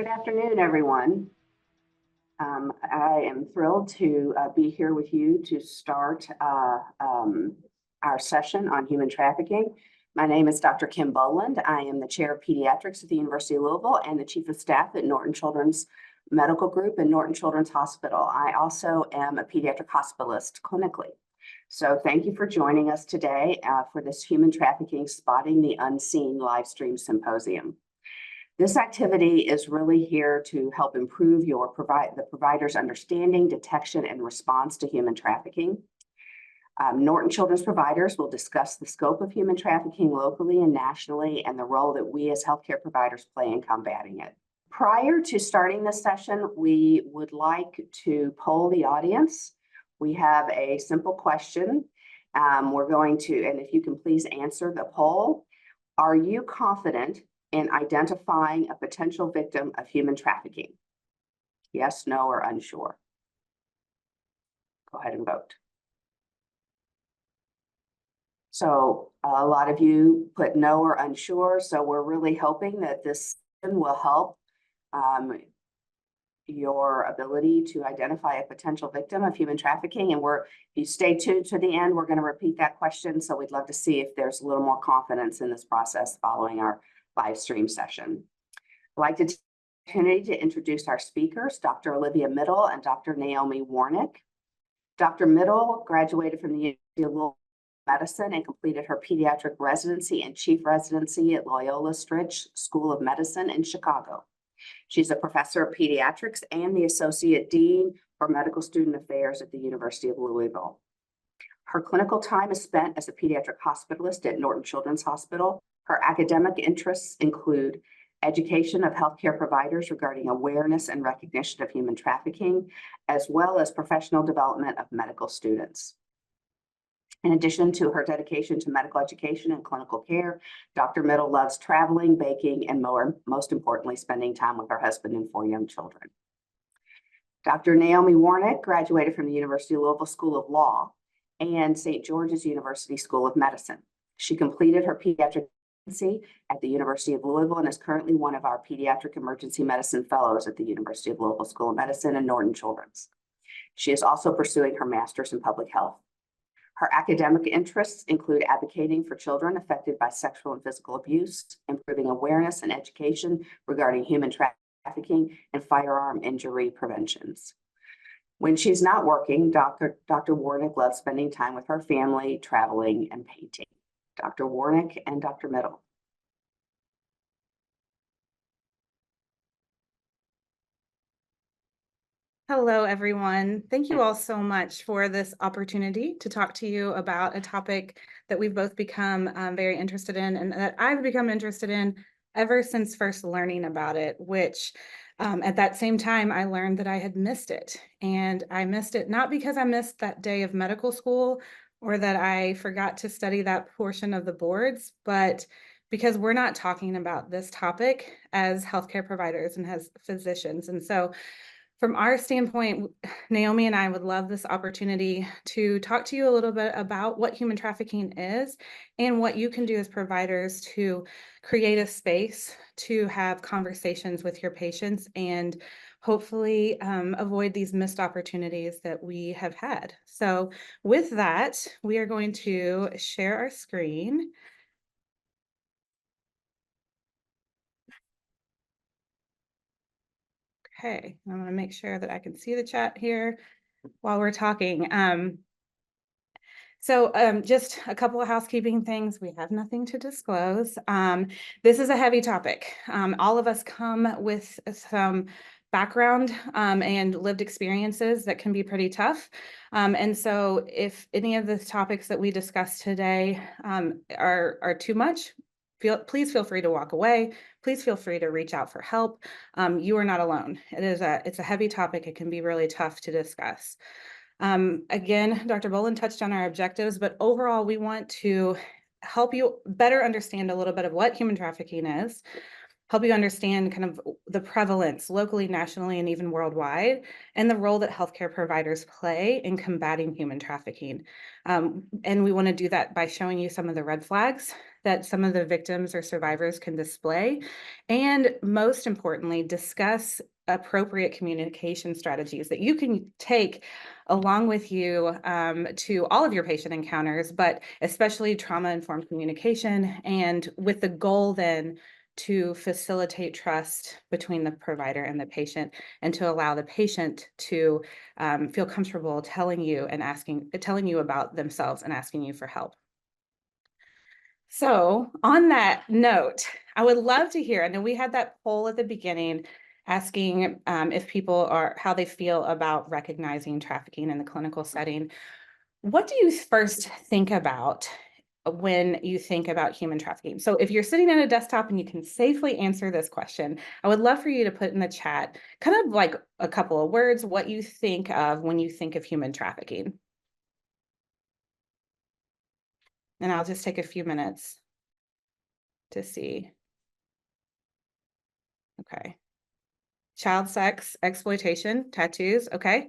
Good afternoon, everyone. I am thrilled to be here with you to start our session on human trafficking. My name is Dr. Kim Boland. I am the Chair of Pediatrics at the University of Louisville and the Chief of Staff at Norton Children's Medical Group and Norton Children's Hospital. I also am a pediatric hospitalist clinically. So thank you for joining us today for this Human Trafficking Spotting the Unseen live stream symposium. This activity is really here to help improve the provider's understanding, detection, and response to human trafficking. Norton Children's providers will discuss the scope of human trafficking locally and nationally and the role that we as healthcare providers play in combating it. Prior to starting this session, we would like to poll the audience. We have a simple question. We're going to, and if you can please answer the poll, are you confident in identifying a potential victim of human trafficking? Yes, no, or unsure. Go ahead and vote. So a lot of you put no or unsure, so we're really hoping that this will help your ability to identify a potential victim of human trafficking. And if you stay tuned to the end, we're going to repeat that question. So we'd love to see if there's a little more confidence in this process following our live stream session. I'd like to take the opportunity to introduce our speakers, Dr. Olivia Middle and Dr. Naomi Warnick. Dr. Middle graduated from the University of Louisville Medicine and completed her pediatric residency and chief residency at Loyola Stritch School of Medicine in Chicago. She's a professor of pediatrics and the associate dean for medical student affairs at the University of Louisville. Her clinical time is spent as a pediatric hospitalist at Norton Children's Hospital. Her academic interests include education of healthcare providers regarding awareness and recognition of human trafficking, as well as professional development of medical students. In addition to her dedication to medical education and clinical care, Dr. Middle loves traveling, baking, and most importantly, spending time with her husband and 4 young children. Dr. Naomi Warnick graduated from the University of Louisville School of Law and St. George's University School of Medicine. She completed her pediatric residency at the University of Louisville and is currently one of our pediatric emergency medicine fellows at the University of Louisville School of Medicine and Norton Children's. She is also pursuing her master's in public health. Her academic interests include advocating for children affected by sexual and physical abuse, improving awareness and education regarding human trafficking, and firearm injury preventions. When she's not working, Dr. Warnick loves spending time with her family, traveling, and painting. Dr. Warnick and Dr. Middle. Hello, everyone. Thank you all so much for this opportunity to talk to you about a topic that we've both become very interested in and that I've become interested in ever since first learning about it, which at that same time, I learned that I had missed it. And I missed it not because I missed that day of medical school or that I forgot to study that portion of the boards, but because we're not talking about this topic as healthcare providers and as physicians. And so from our standpoint, Naomi and I would love this opportunity to talk to you a little bit about what human trafficking is and what you can do as providers to create a space to have conversations with your patients and hopefully avoid these missed opportunities that we have had. So with that, we are going to share our screen. Okay, I'm going to make sure that I can see the chat here while we're talking. Just a couple of housekeeping things. We have nothing to disclose. This is a heavy topic. All of us come with some background and lived experiences that can be pretty tough. And so if any of the topics that we discuss today are too much, please feel free to walk away. Please feel free to reach out for help. You are not alone. It's a heavy topic. It can be really tough to discuss. Again, Dr. Boland touched on our objectives, but overall, we want to help you better understand a little bit of what human trafficking is, help you understand kind of the prevalence locally, nationally, and even worldwide, and the role that healthcare providers play in combating human trafficking. And we want to do that by showing you some of the red flags that some of the victims or survivors can display, and most importantly, discuss appropriate communication strategies that you can take along with you to all of your patient encounters, but especially trauma-informed communication, and with the goal then to facilitate trust between the provider and the patient, and to allow the patient to feel comfortable telling you about themselves and asking you for help. So on that note, I would love to hear, I know we had that poll at the beginning asking if people how they feel about recognizing trafficking in the clinical setting. What do you first think about when you think about human trafficking? So if you're sitting at a desktop and you can safely answer this question, I would love for you to put in the chat kind of like a couple of words, what you think of when you think of human trafficking. And I'll just take a few minutes to see. Okay. Child sex, exploitation, tattoos, okay.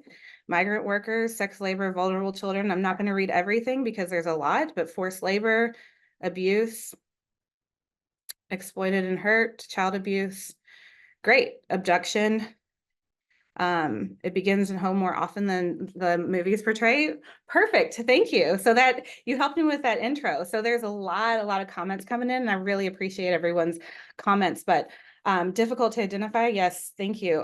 Migrant workers, sex labor, vulnerable children. I'm not going to read everything because there's a lot, but forced labor, abuse, exploited and hurt, child abuse. Great. Abduction. It begins in home more often than the movies portray. Perfect. Thank you. So that you helped me with that intro. So there's a lot of comments coming in, and I really appreciate everyone's comments, but difficult to identify. Yes. Thank you.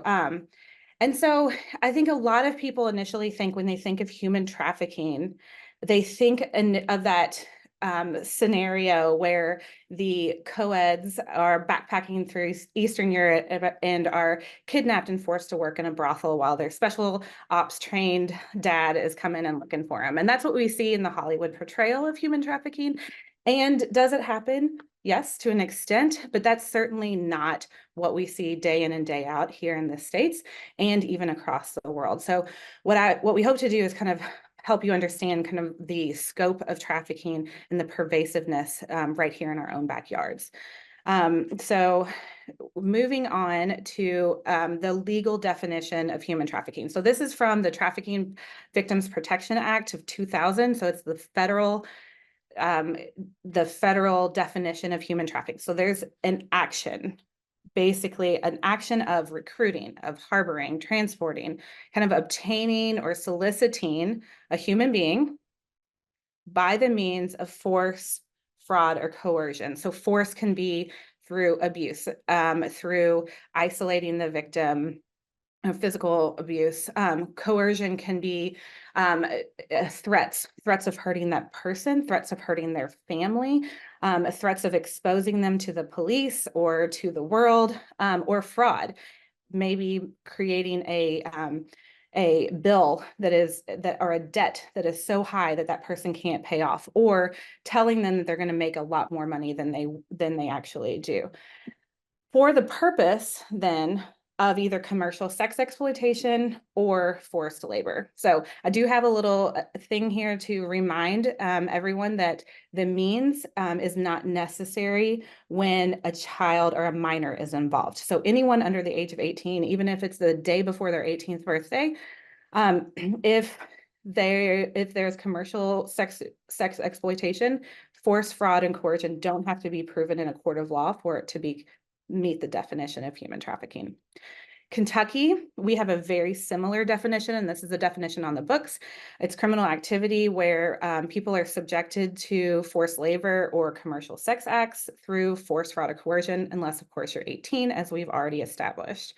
And so I think a lot of people initially think when they think of human trafficking, they think of that scenario where the co-eds are backpacking through Eastern Europe and are kidnapped and forced to work in a brothel while their special ops trained dad is coming and looking for them. And that's what we see in the Hollywood portrayal of human trafficking. And does it happen? Yes, to an extent, but that's certainly not what we see day in and day out here in the States and even across the world. So what we hope to do is kind of help you understand kind of the scope of trafficking and the pervasiveness right here in our own backyards. So moving on to the legal definition of human trafficking. So this is from the Trafficking Victims Protection Act of 2000. So it's the federal definition of human trafficking. So there's an action, basically an action of recruiting, of harboring, transporting, kind of obtaining or soliciting a human being by the means of force, fraud, or coercion. So force can be through abuse, through isolating the victim, physical abuse. Coercion can be threats of hurting that person, threats of hurting their family, threats of exposing them to the police or to the world, or fraud, maybe creating a bill or a debt that is so high that that person can't pay off, or telling them that they're going to make a lot more money than they actually do, for the purpose then of either commercial sex exploitation or forced labor. So I do have a little thing here to remind everyone that the means is not necessary when a child or a minor is involved. So anyone under the age of 18, even if it's the day before their 18th birthday, if there's commercial sex exploitation, force, fraud, and coercion don't have to be proven in a court of law for it to meet the definition of human trafficking. Kentucky, we have a very similar definition, and this is a definition on the books. It's criminal activity where people are subjected to forced labor or commercial sex acts through force, fraud, or coercion, unless, of course, you're 18, as we've already established.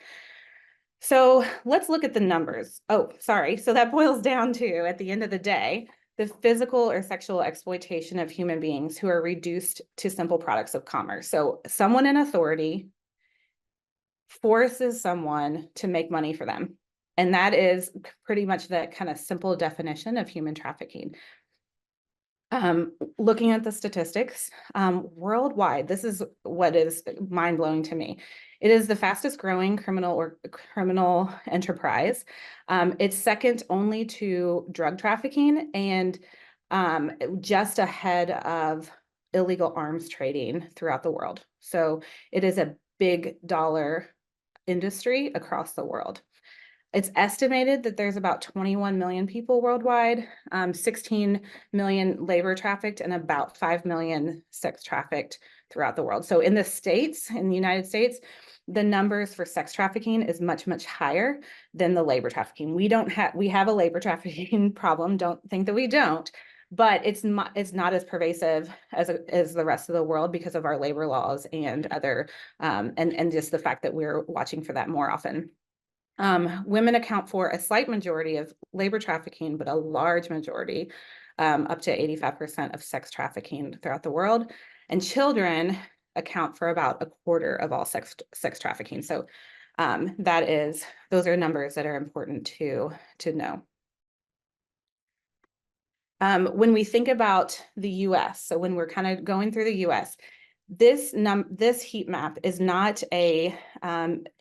So let's look at the numbers. Oh, sorry. So that boils down to, at the end of the day, the physical or sexual exploitation of human beings who are reduced to simple products of commerce. So someone in authority forces someone to make money for them. And that is pretty much the kind of simple definition of human trafficking. Looking at the statistics, worldwide, this is what is mind-blowing to me. It is the fastest growing criminal enterprise. It's second only to drug trafficking, and just ahead of illegal arms trading throughout the world. So it is a big dollar industry across the world. It's estimated that there's about 21 million people worldwide, 16 million labor trafficked, and about 5 million sex trafficked throughout the world. So in the States, in the United States, the numbers for sex trafficking is much, much higher than the labor trafficking. We have a labor trafficking problem. Don't think that we don't, but it's not as pervasive as the rest of the world because of our labor laws and other, and just the fact that we're watching for that more often. Women account for a slight majority of labor trafficking, but a large majority, up to 85% of sex trafficking throughout the world. And children account for about a quarter of all sex trafficking. So those are numbers that are important to know. When we think about the US, so when we're kind of going through the US, this heat map is not a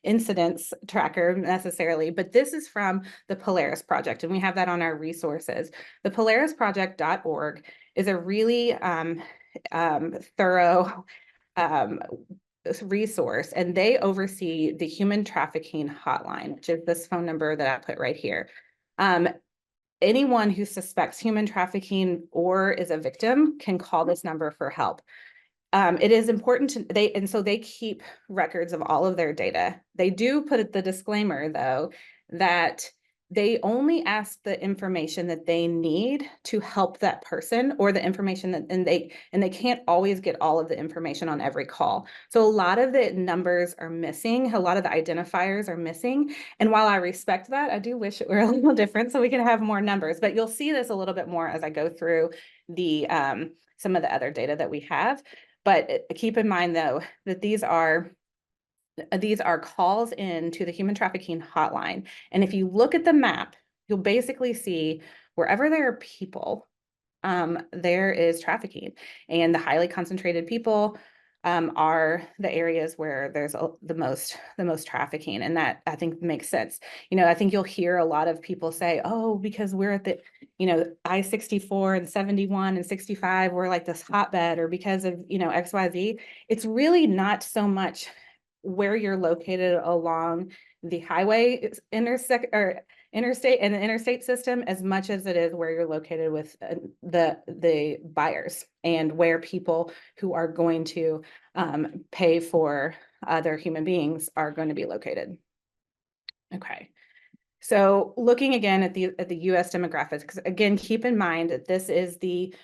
incidence tracker necessarily, but this is from the Polaris Project, and we have that on our resources. The PolarisProject.org is a really thorough resource, and they oversee the human trafficking hotline, which is this phone number that I put right here. Anyone who suspects human trafficking or is a victim can call this number for help. It is important to, so they keep records of all of their data. They do put the disclaimer though, that they only ask the information that they need to help that person, or the information that, and they can't always get all of the information on every call. So a lot of the numbers are missing, a lot of the identifiers are missing. And while I respect that, I do wish it were a little different so we can have more numbers, but you'll see this a little bit more as I go through the some of the other data that we have. But keep in mind though, that these are calls into the human trafficking hotline. And if you look at the map, you'll basically see wherever there are people, there is trafficking. And the highly concentrated people are the areas where there's the most trafficking. And that, I think, makes sense. You know, I think you'll hear a lot of people say, oh, because we're at the, you know, I-64 and 71 and 65, we're like this hotbed, or because of, you know, XYZ. It's really not so much where you're located along the highway interstate and the interstate system, as much as it is where you're located with the buyers, and where people who are going to pay for other human beings are going to be located. Okay. So looking again at the US demographics, because again, keep in mind that this is the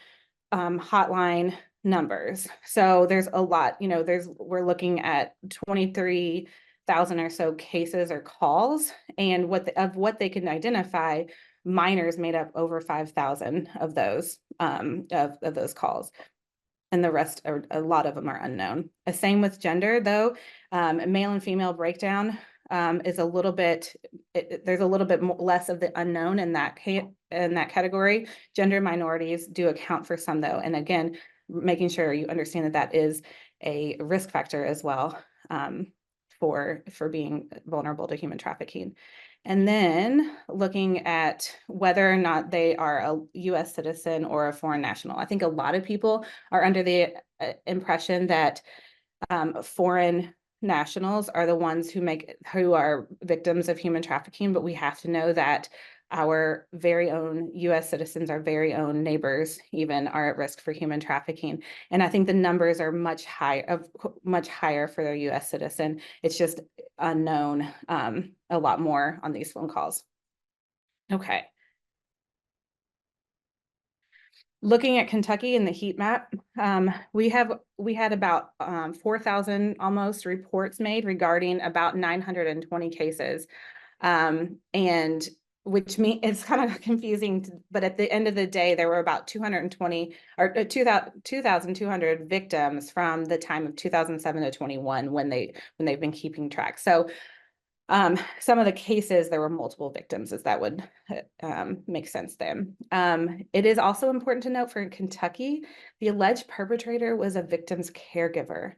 hotline numbers. So there's a lot, you know, we're looking at 23,000 or so cases or calls, and what they can identify, minors made up over 5,000 of those of those calls. And the rest are, a lot of them are unknown. Same with gender though, male and female breakdown is a little bit, there's a little bit less of the unknown in that category. Gender minorities do account for some though. And again, making sure you understand that that is a risk factor as well for being vulnerable to human trafficking. And then looking at whether or not they are a US citizen or a foreign national. I think a lot of people are under the impression that foreign nationals are the ones who are victims of human trafficking, but we have to know that our very own US citizens, our very own neighbors even, are at risk for human trafficking. And I think the numbers are much higher for their US citizen. It's just unknown a lot more on these phone calls. Okay. Looking at Kentucky in the heat map, we had about 4,000 almost reports made regarding about 920 cases, and which means it's kind of confusing, but at the end of the day, there were about 220 or 2,200 victims from the time of 2007 to 21 when they've been keeping track. So some of the cases, there were multiple victims, as that would make sense then. It is also important to note for Kentucky, the alleged perpetrator was a victim's caregiver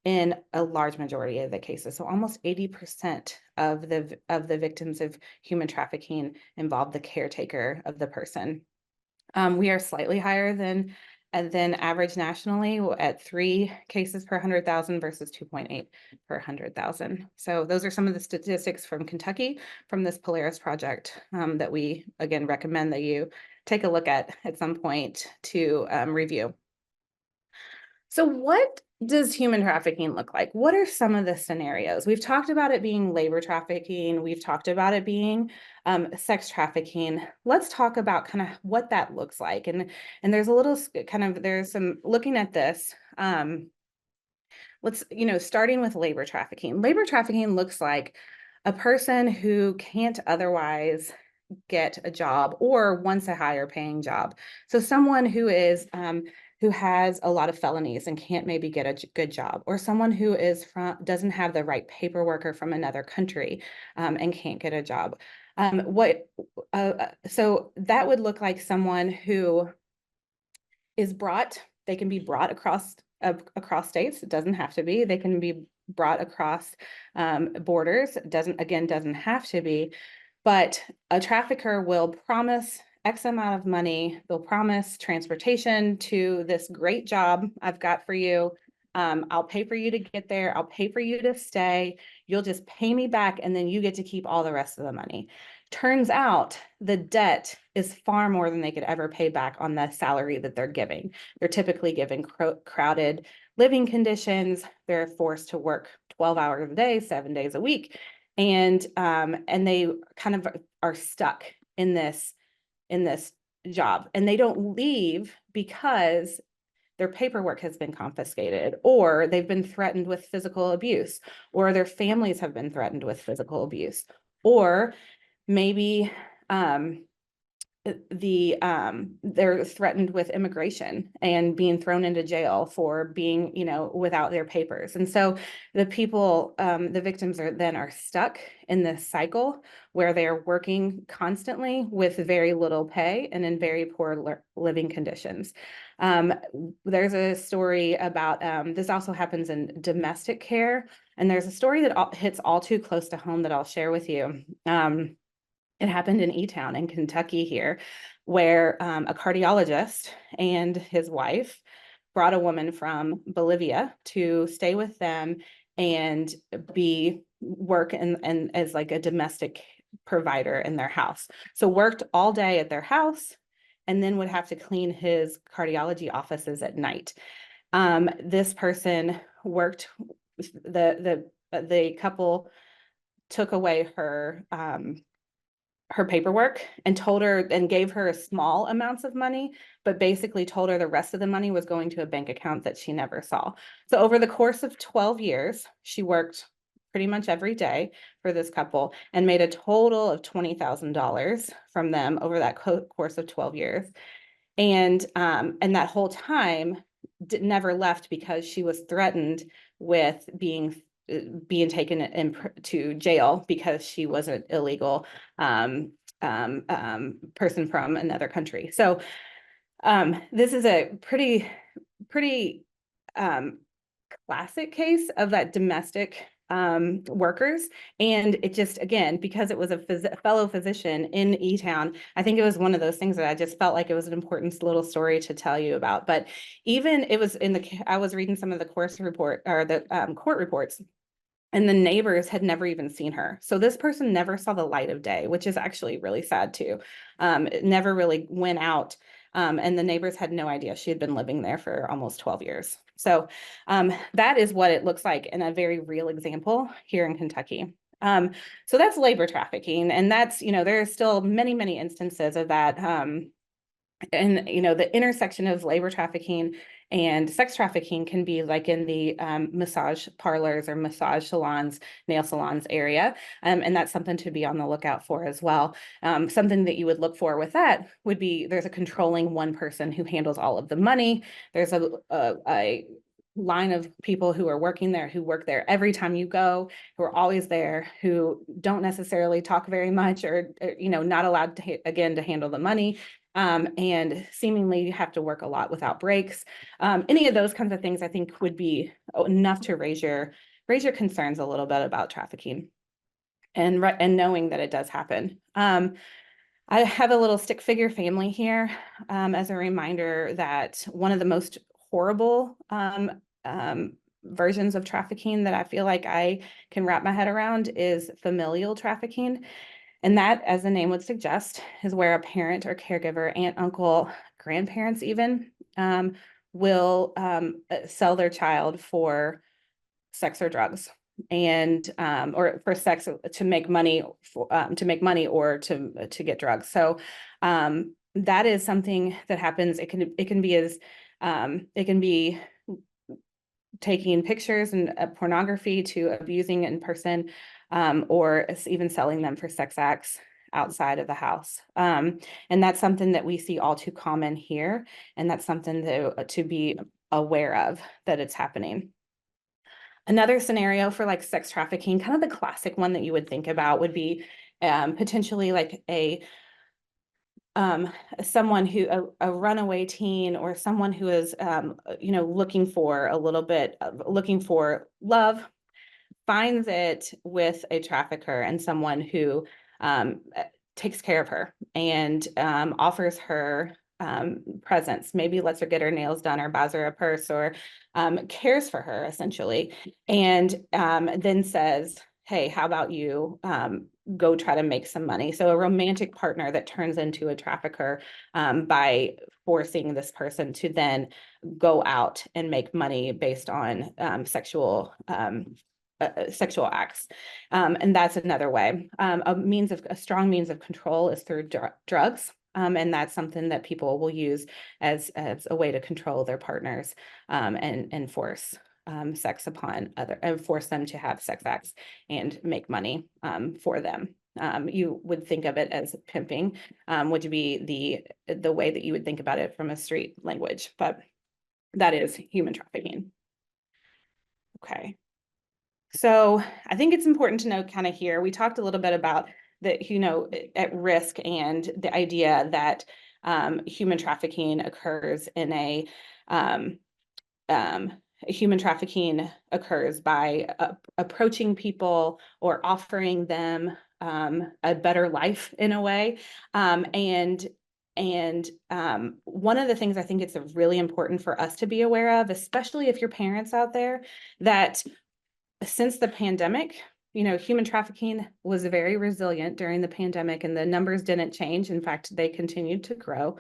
in a large majority of the cases. So almost 80% of the victims of human trafficking involved the caretaker of the person. We are slightly higher than and then average nationally at 3 cases per 100,000 versus 2.8 per 100,000. So those are some of the statistics from Kentucky from this Polaris project that we again recommend that you take a look at some point to review. So what does human trafficking look like? What are some of the scenarios? We've talked about it being labor trafficking. We've talked about it being sex trafficking. Let's talk about kind of what that looks like. And there's a little kind of, there's some looking at this. Let's, starting with labor trafficking. Labor trafficking looks like a person who can't otherwise get a job or wants a higher paying job. So someone who is who has a lot of felonies and can't maybe get a good job, or someone who is doesn't have the right paperwork or from another country and can't get a job. So that would look like someone who is brought. They can be brought across states. It doesn't have to be. They can be brought across borders. Doesn't have to be. But a trafficker will promise X amount of money. They'll promise transportation to this great job I've got for you. I'll pay for you to get there. I'll pay for you to stay. You'll just pay me back, and then you get to keep all the rest of the money. Turns out the debt is far more than they could ever pay back on the salary that they're giving. They're typically given crowded living conditions. They're forced to work 12 hours a day, 7 days a week. And they kind of are stuck in this job, and they don't leave because their paperwork has been confiscated, or they've been threatened with physical abuse, or their families have been threatened with physical abuse, or maybe they're threatened with immigration and being thrown into jail for being, without their papers. And so the people, the victims are stuck in this cycle where they're working constantly with very little pay and in very poor living conditions. There's a story about, this also happens in domestic care. And there's a story that hits all too close to home that I'll share with you. It happened in E-Town in Kentucky here, where a cardiologist and his wife brought a woman from Bolivia to stay with them and work and as like a domestic provider in their house. So worked all day at their house and then would have to clean his cardiology offices at night. This person worked, the couple took away her paperwork and told her and gave her small amounts of money, but basically told her the rest of the money was going to a bank account that she never saw. So over the course of 12 years, she worked pretty much every day for this couple and made a total of $20,000 from them over that course of 12 years. And that whole time never left because she was threatened with being taken to jail because she was an illegal person from another country. So this is a pretty classic case of that domestic workers. And it just, again, because it was a fellow physician in E-Town, I think it was one of those things that I just felt like it was an important little story to tell you about. But even it was I was reading some of the court reports, and the neighbors had never even seen her. So this person never saw the light of day, which is actually really sad too. It never really went out. And the neighbors had no idea she had been living there for almost 12 years. So that is what it looks like in a very real example here in Kentucky. So that's labor trafficking. And that's, there are still many, many instances of that. And, the intersection of labor trafficking and sex trafficking can be like in the massage parlors or massage salons, nail salons area. And that's something to be on the lookout for as well. Something that you would look for with that would be there's a controlling one person who handles all of the money. There's a line of people who are working there, who work there every time you go, who are always there, who don't necessarily talk very much or not allowed to, to handle the money. And seemingly you have to work a lot without breaks. Any of those kinds of things I think would be enough to raise your concerns a little bit about trafficking and knowing that it does happen. I have a little stick figure family here, as a reminder that one of the most horrible versions of trafficking that I feel like I can wrap my head around is familial trafficking. And that, as the name would suggest, is where a parent or caregiver, aunt, uncle, grandparents even, will sell their child for sex or drugs, and or for sex to make money, or to get drugs. So that is something that happens. It can be as it can be taking pictures and pornography to abusing in person, or even selling them for sex acts outside of the house. And that's something that we see all too common here. And that's something to be aware of, that it's happening. Another scenario for like sex trafficking, kind of the classic one that you would think about, would be potentially like someone who, a runaway teen, or someone who is looking for a little bit looking for love, finds it with a trafficker and someone who takes care of her and offers her presents, maybe lets her get her nails done or buys her a purse, or cares for her essentially, and then says, hey, how about you go try to make some money? So a romantic partner that turns into a trafficker by forcing this person to then go out and make money based on sexual acts. And that's another way. A strong means of control is through drugs. And that's something that people will use as a way to control their partners, and force sex upon and force them to have sex acts and make money for them. You would think of it as pimping, would be the way that you would think about it from a street language, but that is human trafficking. Okay. So I think it's important to note kind of here, we talked a little bit about at risk, and the idea that human trafficking occurs in human trafficking occurs by approaching people or offering them a better life in a way. And one of the things I think it's really important for us to be aware of, especially if you're parents out there, that since the pandemic, human trafficking was very resilient during the pandemic, and the numbers didn't change. In fact, they continued to grow.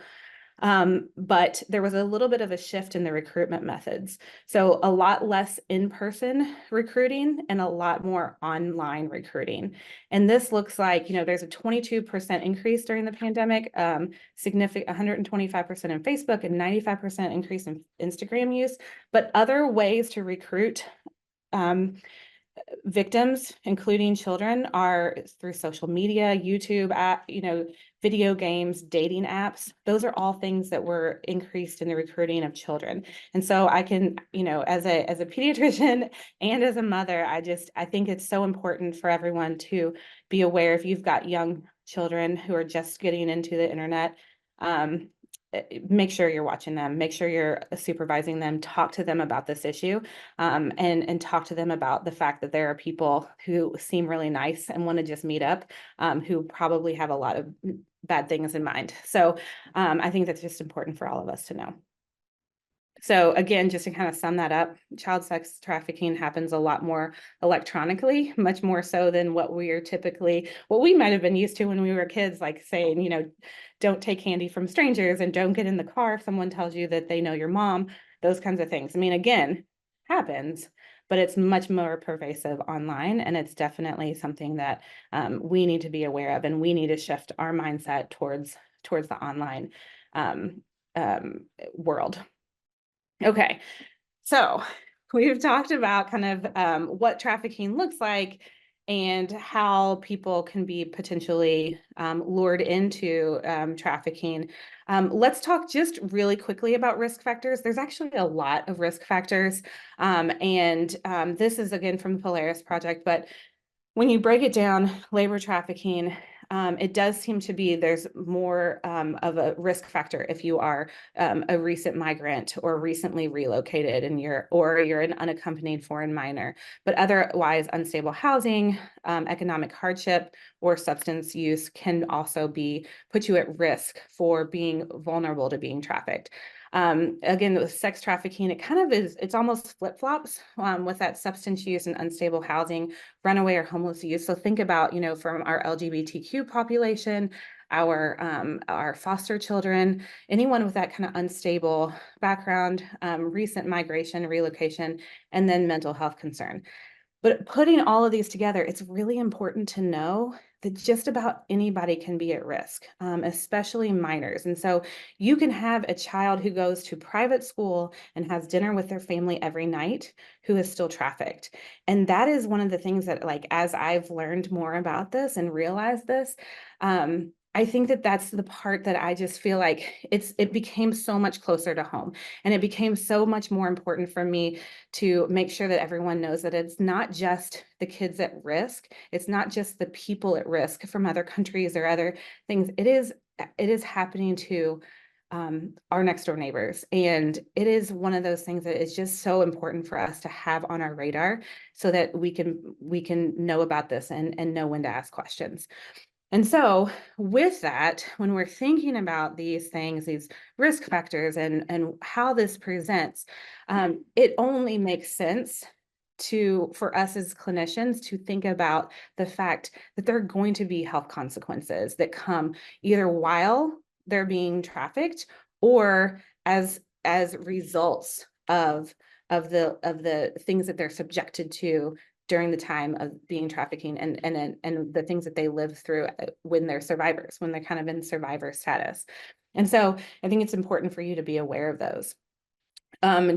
But there was a little bit of a shift in the recruitment methods. So a lot less in-person recruiting and a lot more online recruiting. And this looks like, there's a 22% increase during the pandemic, significant 125% in Facebook, and 95% increase in Instagram use. But other ways to recruit victims, including children, are through social media, YouTube, video games, dating apps. Those are all things that were increased in the recruiting of children. And so I can, as a pediatrician and as a mother, I think it's so important for everyone to be aware. If you've got young children who are just getting into the internet, make sure you're watching them, make sure you're supervising them, talk to them about this issue, and talk to them about the fact that there are people who seem really nice and want to just meet up, who probably have a lot of bad things in mind. So I think that's just important for all of us to know. So again, just to kind of sum that up, child sex trafficking happens a lot more electronically, much more so than what we might have been used to when we were kids, like saying, don't take candy from strangers and don't get in the car if someone tells you that they know your mom, those kinds of things. I mean, again, happens, but it's much more pervasive online. And it's definitely something that we need to be aware of, and we need to shift our mindset towards the online world. Okay, so we've talked about kind of what trafficking looks like and how people can be potentially lured into trafficking. Let's talk just really quickly about risk factors. There's actually a lot of risk factors. And this is again from the Polaris Project, but when you break it down, labor trafficking it does seem to be there's more of a risk factor if you are a recent migrant or recently relocated and you're an unaccompanied foreign minor. But otherwise, unstable housing, economic hardship, or substance use can also put you at risk for being vulnerable to being trafficked. Again, with sex trafficking, it kind of it's almost flip-flops with that substance use and unstable housing, runaway or homeless youth. So think about, from our LGBTQ population, our foster children, anyone with that kind of unstable background, recent migration, relocation, and then mental health concern. But putting all of these together, it's really important to know that just about anybody can be at risk, especially minors. And so you can have a child who goes to private school and has dinner with their family every night who is still trafficked. And that is one of the things that, like, as I've learned more about this and realized this, I think that that's the part that I just feel like it became so much closer to home. And it became so much more important for me to make sure that everyone knows that it's not just the kids at risk. It's not just the people at risk from other countries or other things. It is happening to our next door neighbors. And it is one of those things that is just so important for us to have on our radar so that we can know about this and know when to ask questions. And so with that, when we're thinking about these things, these risk factors and how this presents, it only makes sense for us as clinicians to think about the fact that there are going to be health consequences that come either while they're being trafficked or as results of the things that they're subjected to during the time of being trafficking and the things that they live through when they're survivors, when they're kind of in survivor status. And so I think it's important for you to be aware of those.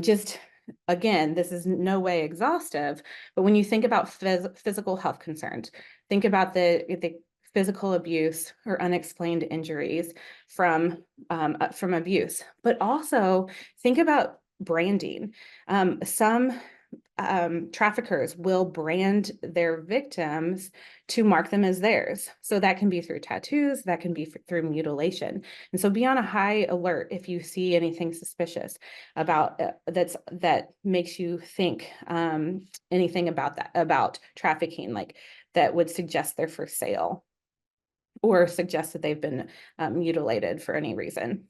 Just again, this is no way exhaustive, but when you think about physical health concerns, think about the physical abuse or unexplained injuries from abuse, but also think about branding. Some traffickers will brand their victims to mark them as theirs. So that can be through tattoos, that can be through mutilation. And so be on a high alert if you see anything suspicious about that makes you think anything about trafficking, like that would suggest they're for sale or suggest that they've been mutilated for any reason.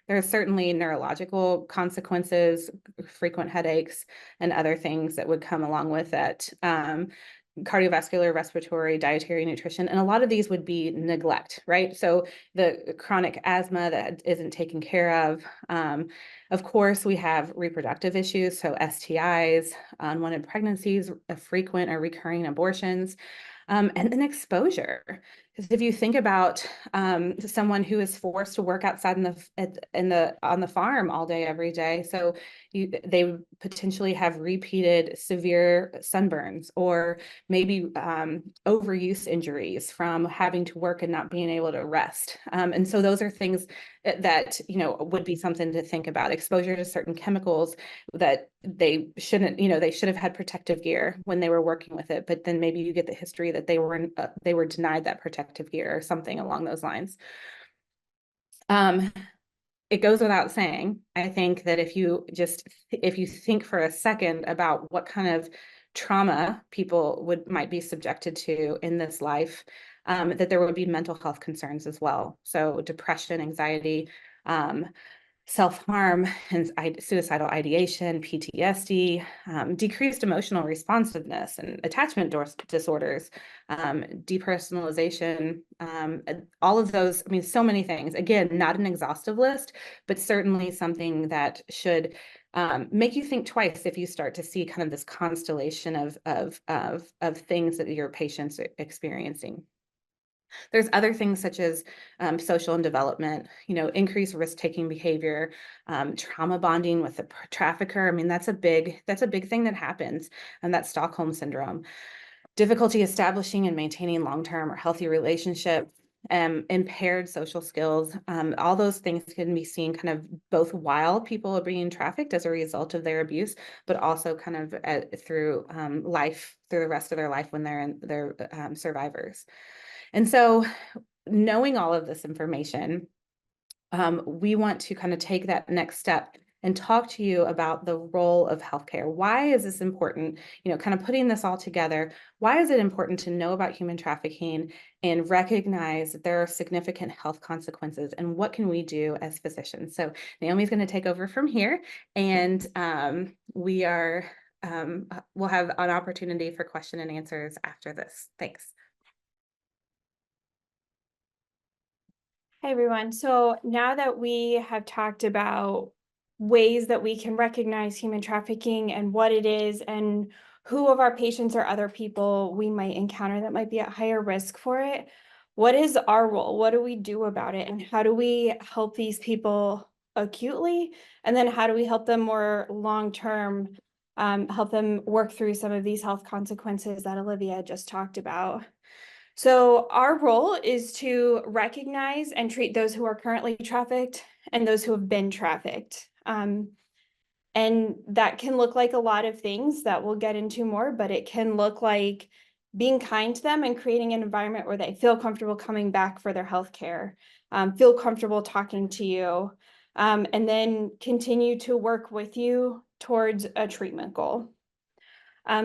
There are certainly neurological consequences, frequent headaches, and other things that would come along with that. Cardiovascular, respiratory, dietary, nutrition, and a lot of these would be neglect, right? So the chronic asthma that isn't taken care of. Of course, we have reproductive issues, so STIs, unwanted pregnancies, frequent or recurring abortions. And then exposure. Because if you think about someone who is forced to work outside on the farm all day, every day, so they potentially have repeated severe sunburns or maybe overuse injuries from having to work and not being able to rest. And so those are things that would be something to think about. Exposure to certain chemicals that they shouldn't, they should have had protective gear when they were working with it, but then maybe you get the history that they were denied that protective gear or something along those lines. It goes without saying, I think that if you think for a second about what kind of trauma people might be subjected to in this life, that there would be mental health concerns as well. So depression, anxiety, self-harm and suicidal ideation, PTSD, decreased emotional responsiveness and attachment disorders, depersonalization, all of those, I mean, so many things. Again, not an exhaustive list, but certainly something that should make you think twice if you start to see kind of this constellation of things that your patients are experiencing. There's other things such as social and development, increased risk-taking behavior, trauma bonding with the trafficker. I mean, that's a big thing that happens, and that's Stockholm syndrome. Difficulty establishing and maintaining long-term or healthy relationships, impaired social skills. All those things can be seen kind of both while people are being trafficked as a result of their abuse, but also kind of through the rest of their life when they're survivors. And so knowing all of this information, we want to kind of take that next step and talk to you about the role of healthcare. Why is this important? Kind of putting this all together. Why is it important to know about human trafficking and recognize that there are significant health consequences, and what can we do as physicians? So Naomi's going to take over from here, and we'll have an opportunity for question and answers after this. Thanks. Hi, everyone. So now that we have talked about ways that we can recognize human trafficking and what it is and who of our patients or other people we might encounter that might be at higher risk for it, what is our role? What do we do about it? And how do we help these people acutely? And then how do we help them more long-term, help them work through some of these health consequences that Olivia just talked about? So our role is to recognize and treat those who are currently trafficked and those who have been trafficked. And that can look like a lot of things that we'll get into more, but it can look like being kind to them and creating an environment where they feel comfortable coming back for their health care, feel comfortable talking to you, and then continue to work with you towards a treatment goal.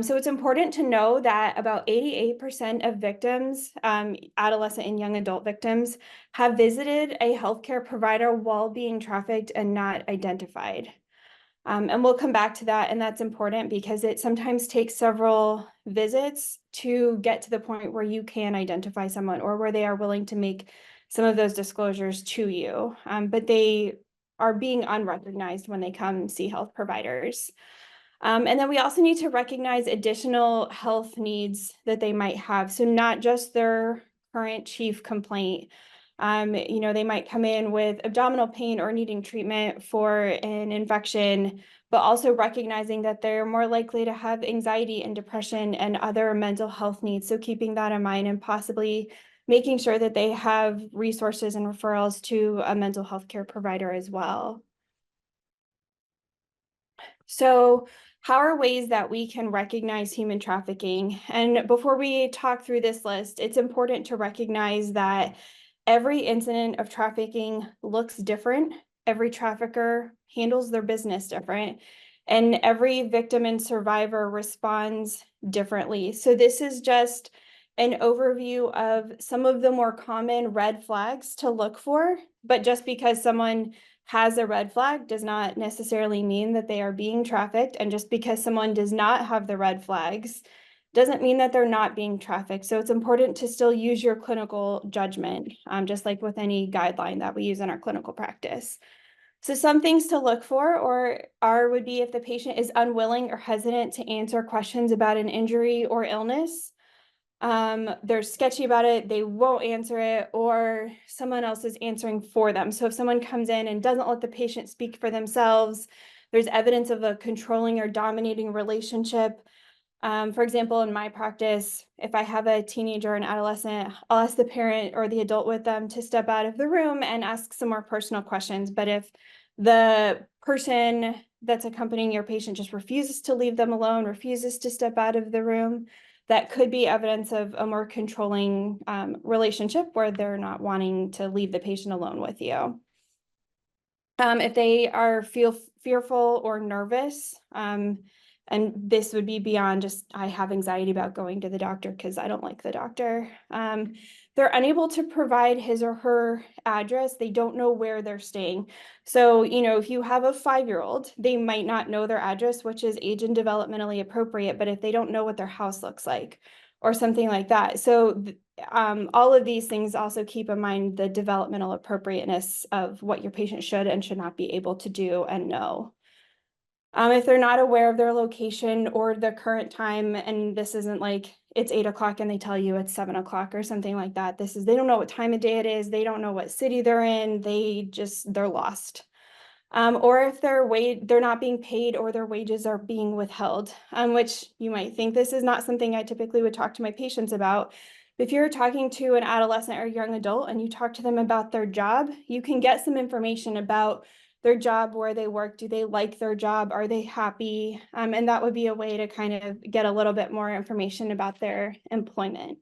So it's important to know that about 88% of victims, adolescent and young adult victims, have visited a healthcare provider while being trafficked and not identified. And we'll come back to that, and that's important because it sometimes takes several visits to get to the point where you can identify someone or where they are willing to make some of those disclosures to you. But they are being unrecognized when they come see health providers. And then we also need to recognize additional health needs that they might have. So not just their current chief complaint. They might come in with abdominal pain or needing treatment for an infection, but also recognizing that they're more likely to have anxiety and depression and other mental health needs. So keeping that in mind and possibly making sure that they have resources and referrals to a mental health care provider as well. So how are ways that we can recognize human trafficking? And before we talk through this list, it's important to recognize that every incident of trafficking looks different. Every trafficker handles their business different, and every victim and survivor responds differently. So this is just an overview of some of the more common red flags to look for, but just because someone has a red flag does not necessarily mean that they are being trafficked. And just because someone does not have the red flags doesn't mean that they're not being trafficked. So it's important to still use your clinical judgment, just like with any guideline that we use in our clinical practice. So some things to look for would be if the patient is unwilling or hesitant to answer questions about an injury or illness. They're sketchy about it, they won't answer it, or someone else is answering for them. So if someone comes in and doesn't let the patient speak for themselves, there's evidence of a controlling or dominating relationship. For example, in my practice, if I have a teenager or an adolescent, I'll ask the parent or the adult with them to step out of the room and ask some more personal questions. But if the person that's accompanying your patient just refuses to leave them alone, refuses to step out of the room, that could be evidence of a more controlling relationship where they're not wanting to leave the patient alone with you. If they are fearful or nervous, and this would be beyond just, I have anxiety about going to the doctor because I don't like the doctor. They're unable to provide his or her address. They don't know where they're staying. So, if you have a 5-year-old, they might not know their address, which is age and developmentally appropriate, but if they don't know what their house looks like or something like that. So all of these things also keep in mind the developmental appropriateness of what your patient should and should not be able to do and know. If they're not aware of their location or the current time, and this isn't like it's 8 o'clock and they tell you it's 7 o'clock or something like that. They don't know what time of day it is. They don't know what city they're in. They're lost. Or if they're not being paid or their wages are being withheld, which you might think this is not something I typically would talk to my patients about. If you're talking to an adolescent or young adult and you talk to them about their job, you can get some information about their job, where they work, do they like their job, are they happy? And that would be a way to kind of get a little bit more information about their employment.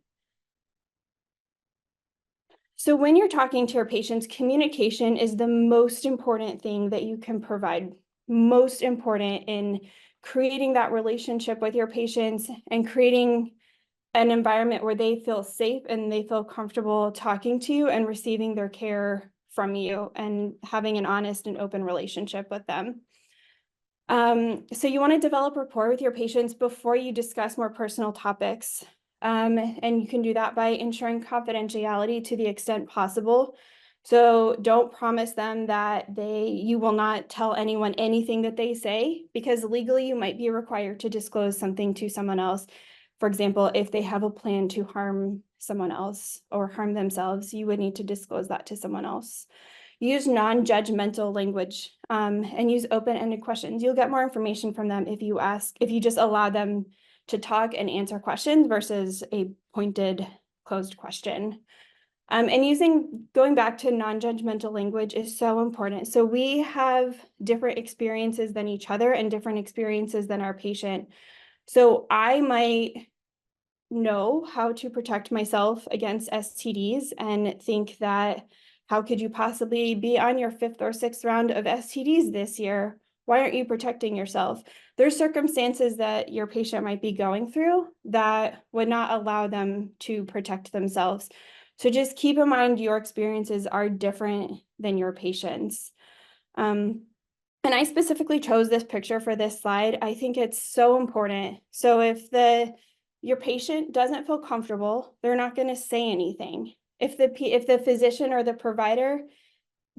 So when you're talking to your patients, communication is the most important thing that you can provide, most important in creating that relationship with your patients and creating an environment where they feel safe and they feel comfortable talking to you and receiving their care from you and having an honest and open relationship with them. So you want to develop rapport with your patients before you discuss more personal topics. And you can do that by ensuring confidentiality to the extent possible. So don't promise them that you will not tell anyone anything that they say, because legally you might be required to disclose something to someone else. For example, if they have a plan to harm someone else or harm themselves, you would need to disclose that to someone else. Use non-judgmental language, and use open-ended questions. You'll get more information from them if you just allow them to talk and answer questions versus a pointed, closed question. And going back to non-judgmental language is so important. So we have different experiences than each other and different experiences than our patient. So I might know how to protect myself against STDs and think that, how could you possibly be on your 5th or 6th round of STDs this year? Why aren't you protecting yourself? There's circumstances that your patient might be going through that would not allow them to protect themselves. So just keep in mind your experiences are different than your patient's. And I specifically chose this picture for this slide. I think it's so important. So if your patient doesn't feel comfortable, they're not going to say anything. If the physician or the provider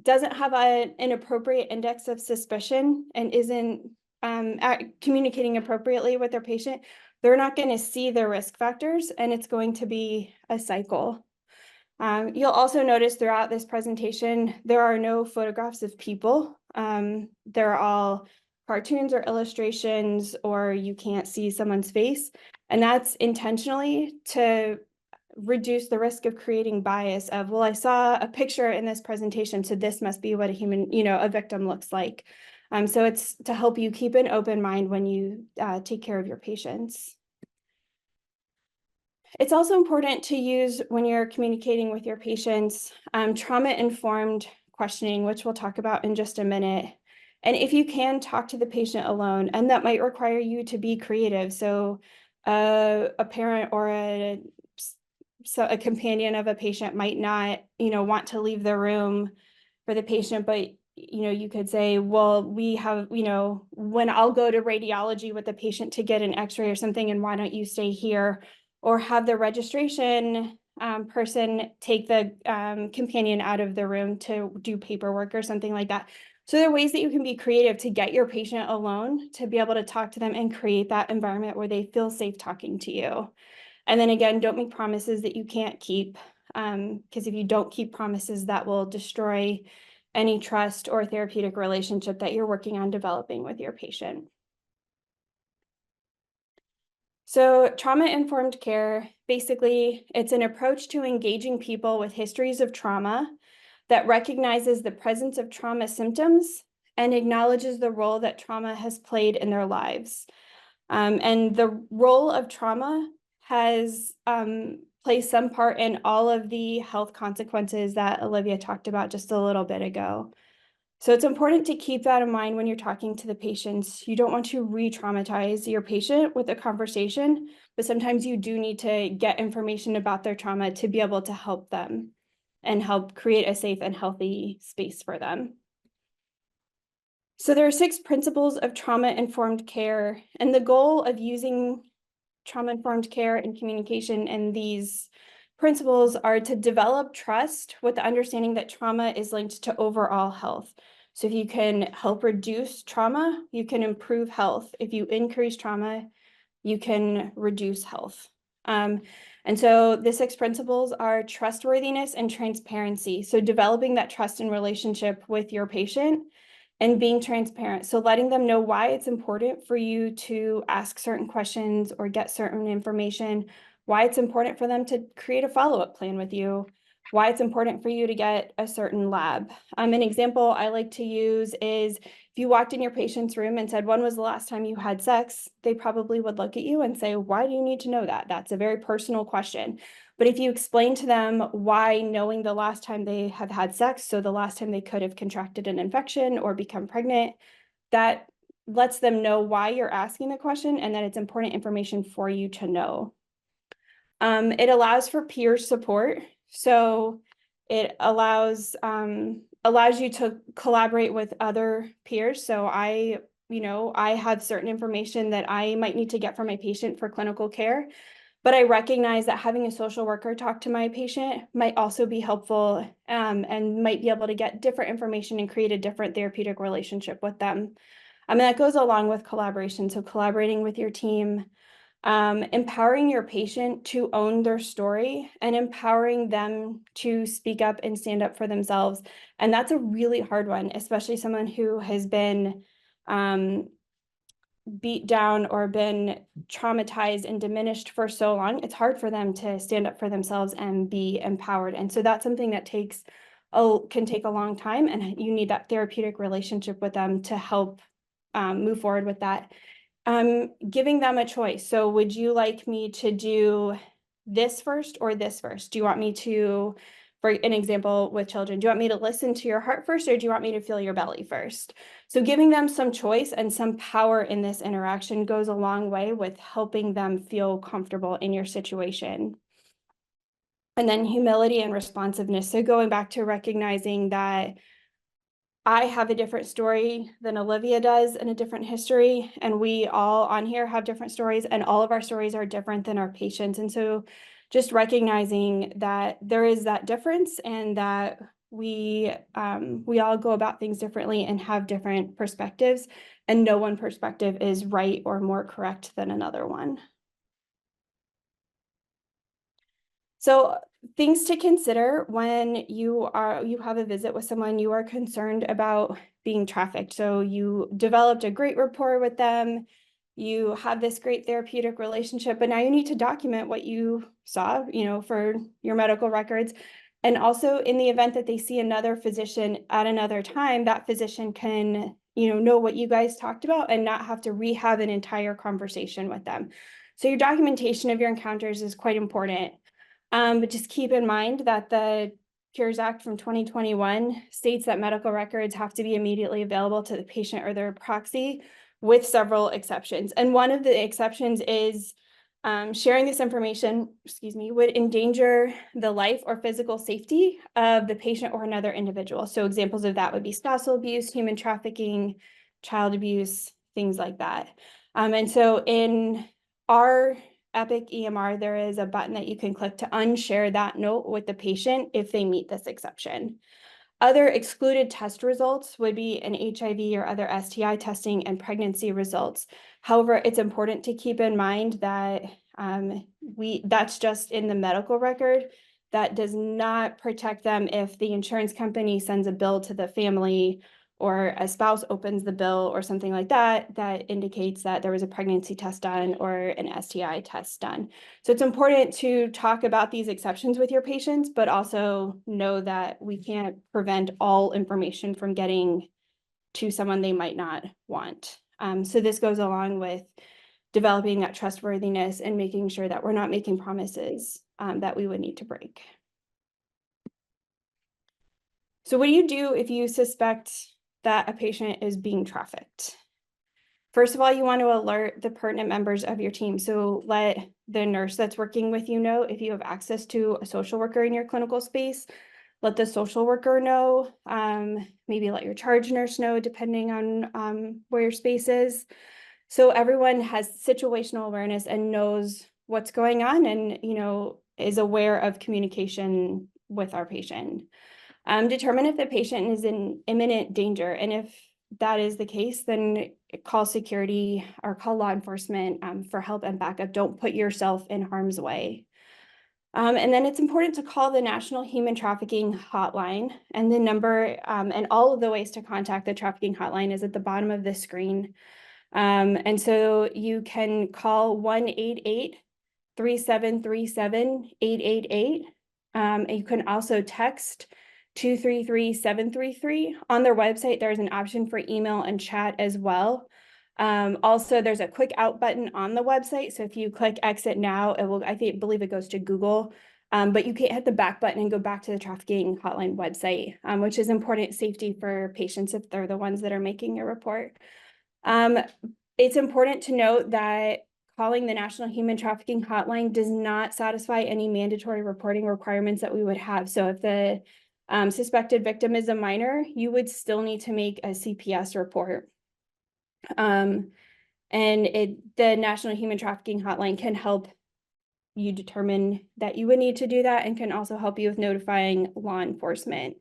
doesn't have an appropriate index of suspicion and isn't communicating appropriately with their patient, they're not going to see the risk factors, and it's going to be a cycle. You'll also notice throughout this presentation, there are no photographs of people. They're all cartoons or illustrations, or you can't see someone's face. And that's intentionally to reduce the risk of creating bias of, well, I saw a picture in this presentation, so this must be what a victim looks like. So it's to help you keep an open mind when you take care of your patients. It's also important to use, when you're communicating with your patients, trauma-informed questioning, which we'll talk about in just a minute. And if you can, talk to the patient alone, and that might require you to be creative. So a parent or a companion of a patient might not, want to leave the room for the patient, but you could say, well, we have, when I'll go to radiology with the patient to get an x-ray or something, and why don't you stay here? Or have the registration person take the companion out of the room to do paperwork or something like that. So there are ways that you can be creative to get your patient alone, to be able to talk to them and create that environment where they feel safe talking to you. And then again, don't make promises that you can't keep, because if you don't keep promises, that will destroy any trust or therapeutic relationship that you're working on developing with your patient. So trauma-informed care, basically, it's an approach to engaging people with histories of trauma that recognizes the presence of trauma symptoms and acknowledges the role that trauma has played in their lives. And the role of trauma has played some part in all of the health consequences that Olivia talked about just a little bit ago. So it's important to keep that in mind when you're talking to the patients. You don't want to re-traumatize your patient with a conversation, but sometimes you do need to get information about their trauma to be able to help them and help create a safe and healthy space for them. So there are 6 principles of trauma-informed care, and the goal of using trauma-informed care and communication and these principles are to develop trust with the understanding that trauma is linked to overall health. So if you can help reduce trauma, you can improve health. If you increase trauma, you can reduce health. And so the 6 principles are trustworthiness and transparency. So developing that trust and relationship with your patient and being transparent. So letting them know why it's important for you to ask certain questions or get certain information, why it's important for them to create a follow-up plan with you, why it's important for you to get a certain lab. An example I like to use is, if you walked in your patient's room and said, when was the last time you had sex? They probably would look at you and say, why do you need to know that? That's a very personal question. But if you explain to them why, knowing the last time they have had sex, so the last time they could have contracted an infection or become pregnant, that lets them know why you're asking the question and that it's important information for you to know. It allows for peer support. So it allows you to collaborate with other peers. So I have certain information that I might need to get from my patient for clinical care, but I recognize that having a social worker talk to my patient might also be helpful, and might be able to get different information and create a different therapeutic relationship with them. That goes along with collaboration. So collaborating with your team, empowering your patient to own their story and empowering them to speak up and stand up for themselves. And that's a really hard one, especially someone who has been beat down or been traumatized and diminished for so long. It's hard for them to stand up for themselves and be empowered. And so that's something that can take a long time, and you need that therapeutic relationship with them to help move forward with that. Giving them a choice. So would you like me to do this first or this first? Do you want me to, for an example with children, do you want me to listen to your heart first, or do you want me to feel your belly first? So giving them some choice and some power in this interaction goes a long way with helping them feel comfortable in your situation. And then humility and responsiveness. So going back to recognizing that I have a different story than Olivia does and a different history, and we all on here have different stories, and all of our stories are different than our patients. And so just recognizing that there is that difference, and that we all go about things differently and have different perspectives, and no one perspective is right or more correct than another one. So things to consider when you have a visit with someone you are concerned about being trafficked. So you developed a great rapport with them, you have this great therapeutic relationship, but now you need to document what you saw, for your medical records. And also, in the event that they see another physician at another time, that physician can, know what you guys talked about and not have to rehab an entire conversation with them. So your documentation of your encounters is quite important. But just keep in mind that the Cures Act from 2021 states that medical records have to be immediately available to the patient or their proxy, with several exceptions. And one of the exceptions is sharing this information, would endanger the life or physical safety of the patient or another individual. So examples of that would be spousal abuse, human trafficking, child abuse, things like that. And so in our Epic EMR, there is a button that you can click to unshare that note with the patient if they meet this exception. Other excluded test results would be an HIV or other STI testing and pregnancy results. However, it's important to keep in mind that that's just in the medical record. That does not protect them if the insurance company sends a bill to the family, or a spouse opens the bill or something like that, that indicates that there was a pregnancy test done or an STI test done. So it's important to talk about these exceptions with your patients, but also know that we can't prevent all information from getting to someone they might not want. So this goes along with developing that trustworthiness and making sure that we're not making promises that we would need to break. So what do you do if you suspect that a patient is being trafficked? First of all, you want to alert the pertinent members of your team. So let the nurse that's working with you know. If you have access to a social worker in your clinical space, let the social worker know. Maybe let your charge nurse know, depending on where your space is. So everyone has situational awareness and knows what's going on, and is aware of communication with our patient. Determine if the patient is in imminent danger, and if that is the case, then call security or call law enforcement for help and backup. Don't put yourself in harm's way. And then it's important to call the National Human Trafficking Hotline, and the number and all of the ways to contact the trafficking hotline is at the bottom of the screen. And so you can call 1-888-3737-888. And you can also text 233-733. On their website, there's an option for email and chat as well. Also, there's a quick out button on the website. So if you click exit now, it will, believe it goes to Google. But you can't hit the back button and go back to the trafficking hotline website, which is important safety for patients if they're the ones that are making a report. It's important to note that calling the National Human Trafficking Hotline does not satisfy any mandatory reporting requirements that we would have. So if the suspected victim is a minor, you would still need to make a CPS report. And the National Human Trafficking Hotline can help you determine that you would need to do that and can also help you with notifying law enforcement.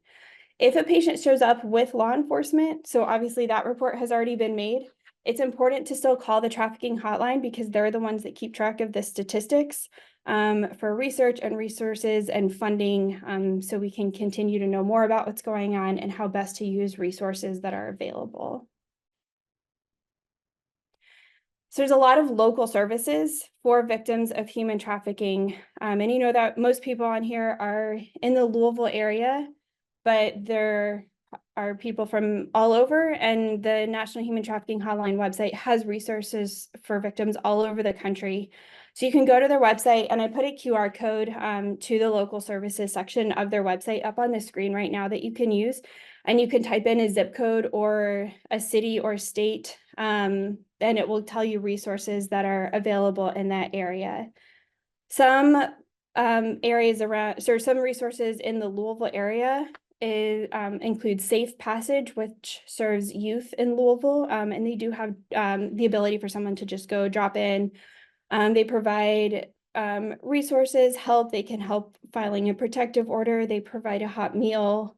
If a patient shows up with law enforcement, so obviously that report has already been made, it's important to still call the trafficking hotline because they're the ones that keep track of the statistics for research and resources and funding, so we can continue to know more about what's going on and how best to use resources that are available. So there's a lot of local services for victims of human trafficking. And you know that most people on here are in the Louisville area, but there are people from all over, and the National Human Trafficking Hotline website has resources for victims all over the country. So you can go to their website, and I put a QR code to the local services section of their website up on the screen right now that you can use. And you can type in a zip code or a city or state, and it will tell you resources that are available in that area. Some areas around, so some resources in the Louisville area include Safe Passage, which serves youth in Louisville, and they do have the ability for someone to just go drop in. They provide resources, help. They can help filing a protective order. They provide a hot meal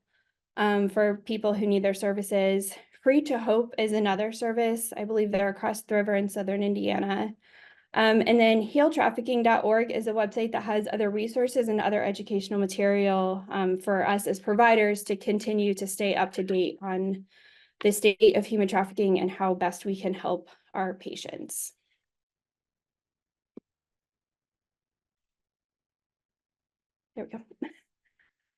for people who need their services. Free to Hope is another service. I believe they're across the river in southern Indiana. And then healtrafficking.org is a website that has other resources and other educational material for us as providers to continue to stay up to date on the state of human trafficking and how best we can help our patients. There we go.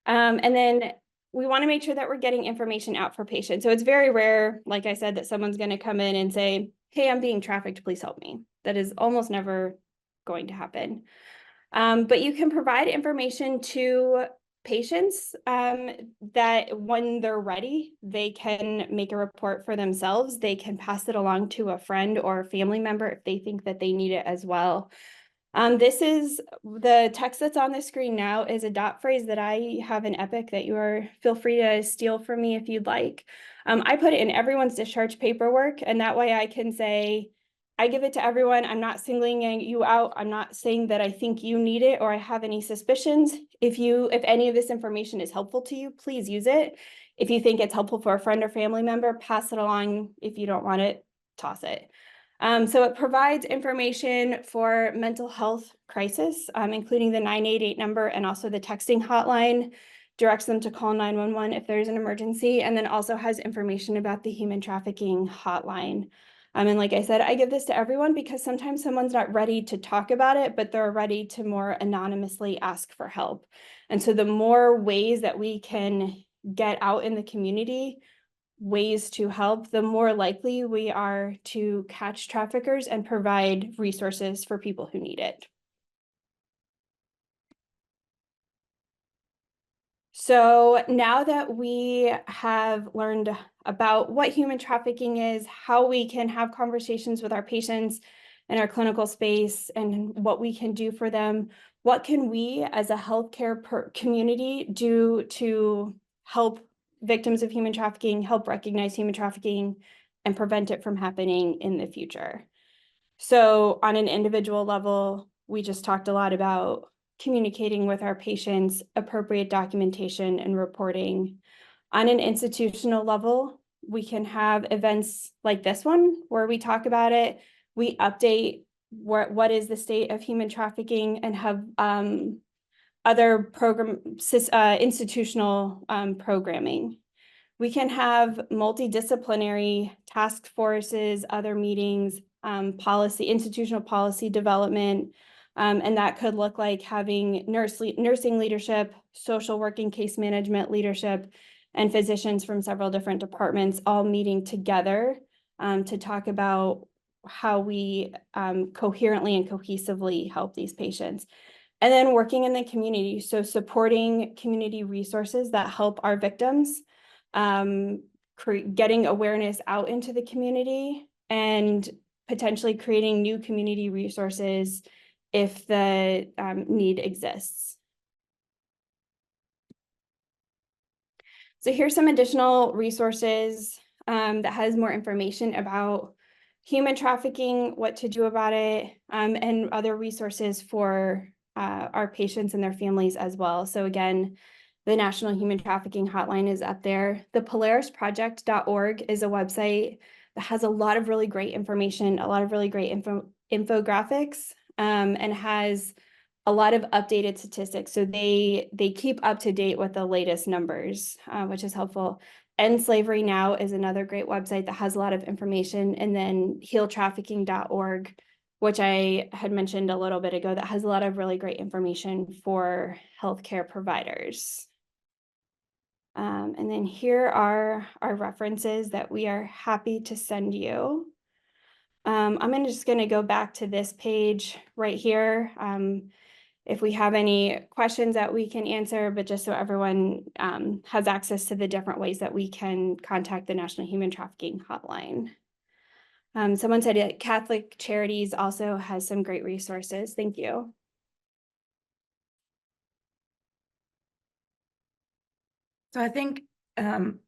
And then we want to make sure that we're getting information out for patients. So it's very rare, like I said, that someone's going to come in and say, hey, I'm being trafficked, please help me. That is almost never going to happen. But you can provide information to patients that when they're ready, they can make a report for themselves. They can pass it along to a friend or a family member if they think that they need it as well. This is the text that's on the screen now is a dot phrase that I have in Epic that you are feel free to steal from me if you'd like. I put it in everyone's discharge paperwork, and that way I can say, I give it to everyone. I'm not singling you out. I'm not saying that I think you need it or I have any suspicions. If any of this information is helpful to you, please use it. If you think it's helpful for a friend or family member, pass it along. If you don't want it, toss it. So it provides information for mental health crisis, including the 988 number and also the texting hotline, directs them to call 911 if there's an emergency, and then also has information about the human trafficking hotline. And like I said, I give this to everyone because sometimes someone's not ready to talk about it, but they're ready to more anonymously ask for help. And so the more ways that we can get out in the community, ways to help, the more likely we are to catch traffickers and provide resources for people who need it. So now that we have learned about what human trafficking is, how we can have conversations with our patients in our clinical space and what we can do for them, what can we as a healthcare community do to help victims of human trafficking, help recognize human trafficking, and prevent it from happening in the future? So on an individual level, we just talked a lot about communicating with our patients, appropriate documentation and reporting. On an institutional level, we can have events like this one where we talk about it, we update what is the state of human trafficking, and have other institutional programming. We can have multidisciplinary task forces, other meetings, institutional policy development, and that could look like having nursing leadership, social working, case management leadership, and physicians from several different departments all meeting together to talk about how we coherently and cohesively help these patients. And then working in the community, so supporting community resources that help our victims, getting awareness out into the community, and potentially creating new community resources if the need exists. So here's some additional resources that has more information about human trafficking, what to do about it, and other resources for our patients and their families as well. So again, the National Human Trafficking Hotline is up there. The PolarisProject.org is a website that has a lot of really great information, a lot of really great infographics, and has a lot of updated statistics. So they keep up to date with the latest numbers, which is helpful. End Slavery Now is another great website that has a lot of information. And then healtrafficking.org, which I had mentioned a little bit ago, that has a lot of really great information for healthcare providers. And then here are our references that we are happy to send you. I'm just going to go back to this page right here. If we have any questions that we can answer, but just so everyone has access to the different ways that we can contact the National Human Trafficking Hotline. Someone said that Catholic Charities also has some great resources. Thank you. So I think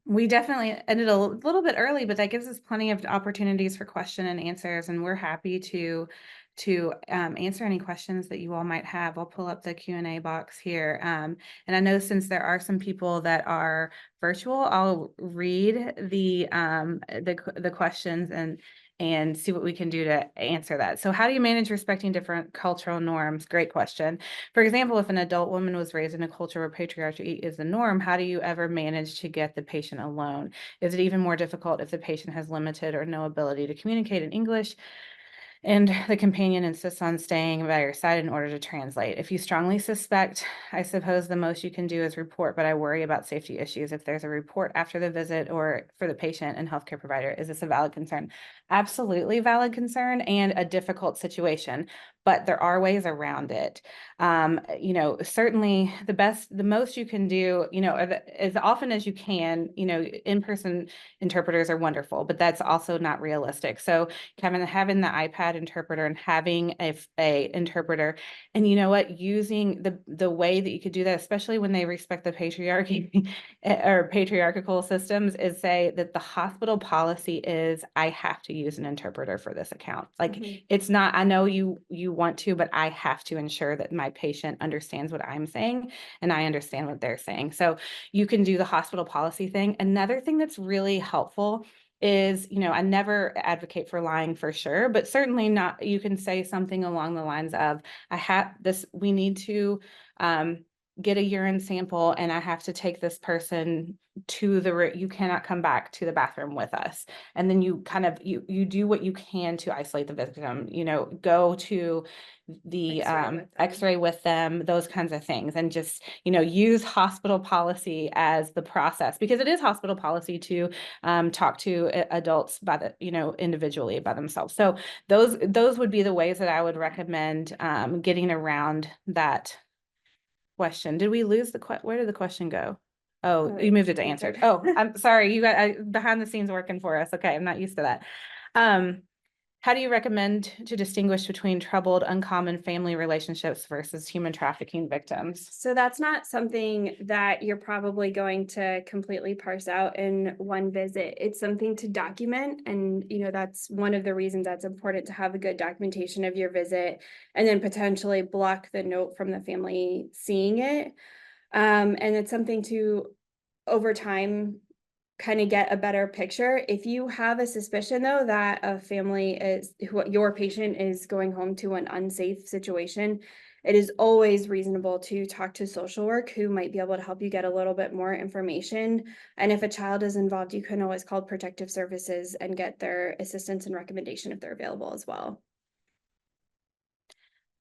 we definitely ended a little bit early, but that gives us plenty of opportunities for question and answers, and we're happy to answer any questions that you all might have. I'll pull up the Q&A box here. And I know since there are some people that are virtual, I'll read the questions and see what we can do to answer that. So how do you manage respecting different cultural norms? Great question. For example, if an adult woman was raised in a culture where patriarchy is the norm, how do you ever manage to get the patient alone? Is it even more difficult if the patient has limited or no ability to communicate in English and the companion insists on staying by your side in order to translate? If you strongly suspect, I suppose the most you can do is report, but I worry about safety issues. If there's a report after the visit or for the patient and healthcare provider, is this a valid concern? Absolutely valid concern and a difficult situation, but there are ways around it. You know, certainly the most you can do, you know, as often as you can, you know, in-person interpreters are wonderful, but that's also not realistic. So having the iPad interpreter and having a interpreter, and you know what, using the way that you could do that, especially when they respect the patriarchy or patriarchal systems, is say that the hospital policy is, I have to use an interpreter for this account. Like it's not, I know you want to, but I have to ensure that my patient understands what I'm saying and I understand what they're saying. So you can do the hospital policy thing. Another thing that's really helpful is, you know, I never advocate for lying for sure, but certainly not, you can say something along the lines of, I have this, we need to get a urine sample and I have to take this person to the, you cannot come back to the bathroom with us. And then you kind of, you do what you can to isolate the victim, you know, go to the x-ray with them, those kinds of things, and just, you know, use hospital policy as the process, because it is hospital policy to talk to adults by the, you know, individually by themselves. So those would be the ways that I would recommend getting around that question. Did we lose where did the question go? Oh, you moved it to answered. Oh, I'm sorry. You got behind the scenes working for us. Okay. I'm not used to that. How do you recommend to distinguish between troubled, uncommon family relationships versus human trafficking victims? So that's not something that you're probably going to completely parse out in one visit. It's something to document. And, you know, that's one of the reasons that's important to have a good documentation of your visit, and then potentially block the note from the family seeing it. And it's something to, over time, kind of get a better picture. If you have a suspicion though that a family is, your patient is going home to an unsafe situation, it is always reasonable to talk to social work, who might be able to help you get a little bit more information. And if a child is involved, you can always call Protective Services and get their assistance and recommendation if they're available as well.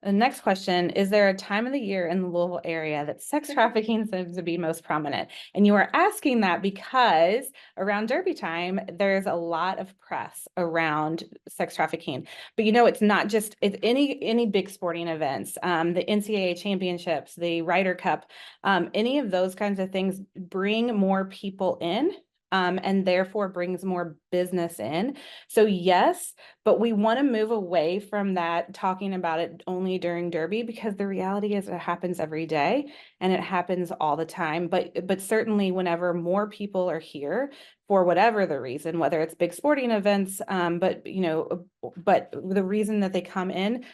The next question, is there a time of the year in the Louisville area that sex trafficking seems to be most prominent? And you are asking that because around Derby time, there's a lot of press around sex trafficking. But it's not just, it's any big sporting events, the NCAA championships, the Ryder Cup, any of those kinds of things bring more people in. And therefore brings more business in. So yes, but we want to move away from that, talking about it only during Derby, because the reality is it happens every day and it happens all the time. But certainly whenever more people are here for whatever the reason, whether it's big sporting events, but the reason that they come in,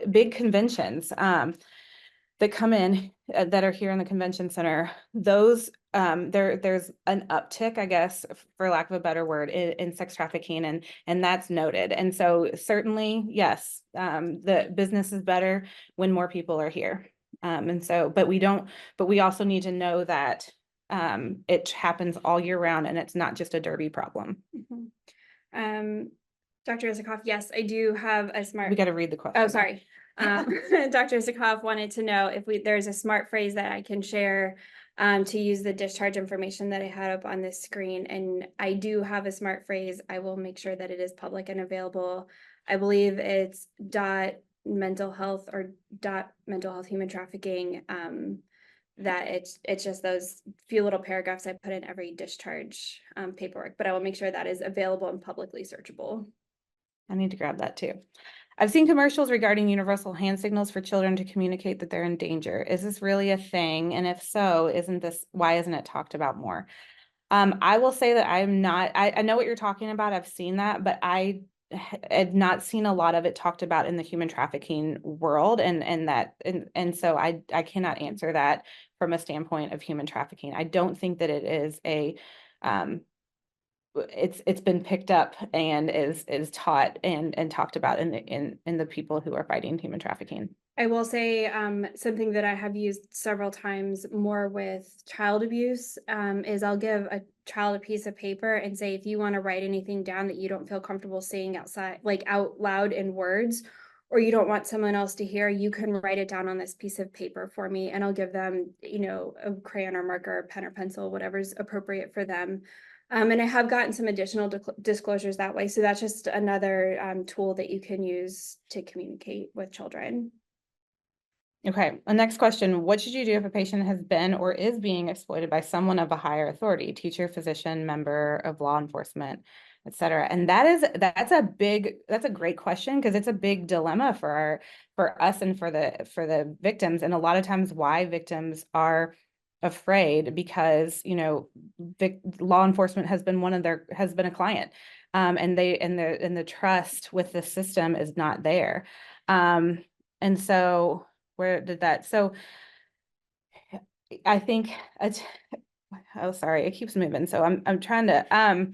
big conventions, that come in that are here in the convention center, those there's an uptick, I guess, for lack of a better word, in sex trafficking, and that's noted. And so certainly, yes, the business is better when more people are here. But we also need to know that it happens all year round and it's not just a Derby problem. Dr. Isikoff, yes, I do have a smart. We got to read the question. Oh, sorry. Dr. Isikoff wanted to know if there's a smart phrase that I can share to use the discharge information that I had up on this screen. And I do have a smart phrase. I will make sure that it is public and available. I believe it's .mental health or .mental health human trafficking. That it's just those few little paragraphs I put in every discharge paperwork, but I will make sure that is available and publicly searchable. I need to grab that too. I've seen commercials regarding universal hand signals for children to communicate that they're in danger. Is this really a thing? And if so, why isn't it talked about more? I will say that I'm not, I know what you're talking about. I've seen that, but I had not seen a lot of it talked about in the human trafficking world. And so I cannot answer that from a standpoint of human trafficking. I don't think that it is it's been picked up and is taught and talked about in the people who are fighting human trafficking. I will say something that I have used several times more with child abuse is I'll give a child a piece of paper and say, if you want to write anything down that you don't feel comfortable saying outside, like out loud in words, or you don't want someone else to hear, you can write it down on this piece of paper for me. And I'll give them, a crayon or marker, pen or pencil, whatever's appropriate for them. And I have gotten some additional disclosures that way. So that's just another tool that you can use to communicate with children. Okay, the next question, what should you do if a patient has been or is being exploited by someone of a higher authority, teacher, physician, member of law enforcement, et cetera? And that's a great question, because it's a big dilemma for us and for the victims. And a lot of times why victims are afraid, because law enforcement has been a client, and the trust with the system is not there. And so so I think oh, sorry, it keeps moving. So I'm trying to,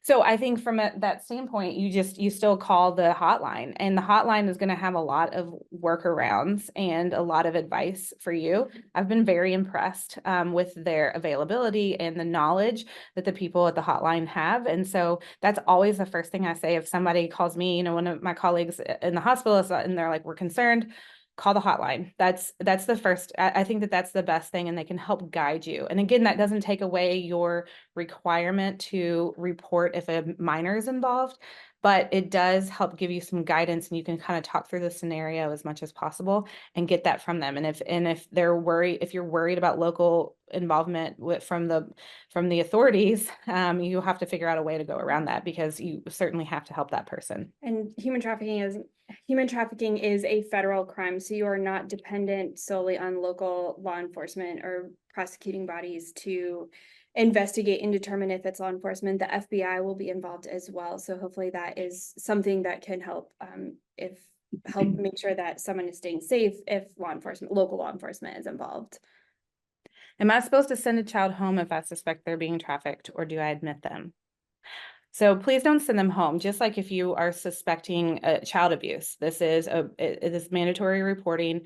so I think from that standpoint, you still call the hotline, and the hotline is going to have a lot of workarounds and a lot of advice for you. I've been very impressed with their availability and the knowledge that the people at the hotline have. And so that's always the first thing I say if somebody calls me, one of my colleagues in the hospital and they're like, we're concerned, call the hotline. That's the first. I think that's the best thing, and they can help guide you. And again, that doesn't take away your requirement to report if a minor is involved, but it does help give you some guidance, and you can kind of talk through the scenario as much as possible and get that from them. And if you're worried about local involvement from the authorities, you have to figure out a way to go around that, because you certainly have to help that person. And human trafficking is a federal crime, so you are not dependent solely on local law enforcement or prosecuting bodies to investigate and determine if it's law enforcement. The FBI will be involved as well. So hopefully that is something that can help make sure that someone is staying safe if local law enforcement is involved. Am I supposed to send a child home if I suspect they're being trafficked, or do I admit them? So please don't send them home. Just like if you are suspecting child abuse, this is it is mandatory reporting.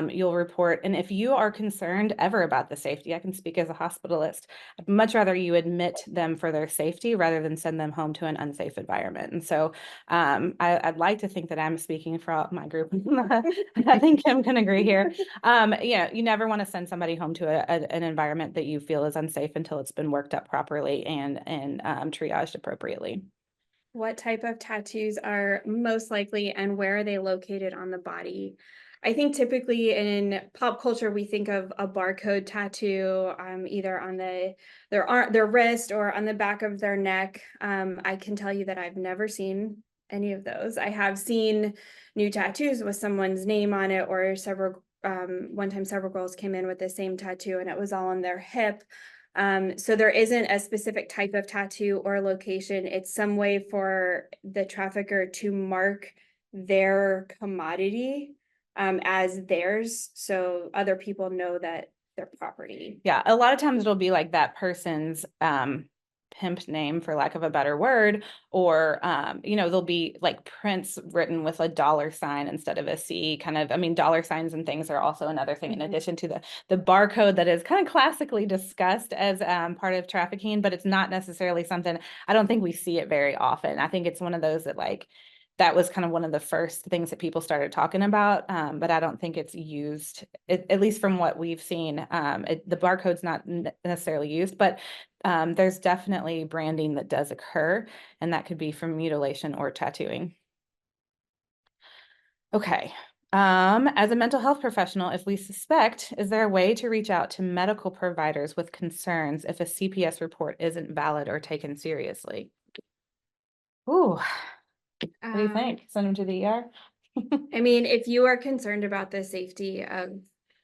You'll report. And if you are concerned ever about the safety, I can speak as a hospitalist. I'd much rather you admit them for their safety rather than send them home to an unsafe environment. And so I'd like to think that I'm speaking for all my group. I think Kim can agree here. Yeah, you never want to send somebody home to an environment that you feel is unsafe until it's been worked up properly and triaged appropriately. What type of tattoos are most likely and where are they located on the body? I think typically in pop culture, we think of a barcode tattoo, either on their wrist or on the back of their neck. I can tell you that I've never seen any of those. I have seen new tattoos with someone's name on it, or one time several girls came in with the same tattoo and it was all on their hip. So there isn't a specific type of tattoo or location. It's some way for the trafficker to mark their commodity as theirs, so other people know that their property. Yeah, a lot of times it'll be like that person's pimp name, for lack of a better word, or there'll be like prints written with a $ instead of a C, kind of. I mean, $ and things are also another thing in addition to the barcode that is kind of classically discussed as part of trafficking, but it's not necessarily something, I don't think we see it very often. I think it's one of those that that was kind of one of the first things that people started talking about, but I don't think it's used, at least from what we've seen. The barcode's not necessarily used, but there's definitely branding that does occur, and that could be from mutilation or tattooing. Okay. As a mental health professional, if we suspect, is there a way to reach out to medical providers with concerns if a CPS report isn't valid or taken seriously? Ooh. What do you think? Send them to the ER? I mean, if you are concerned about the safety of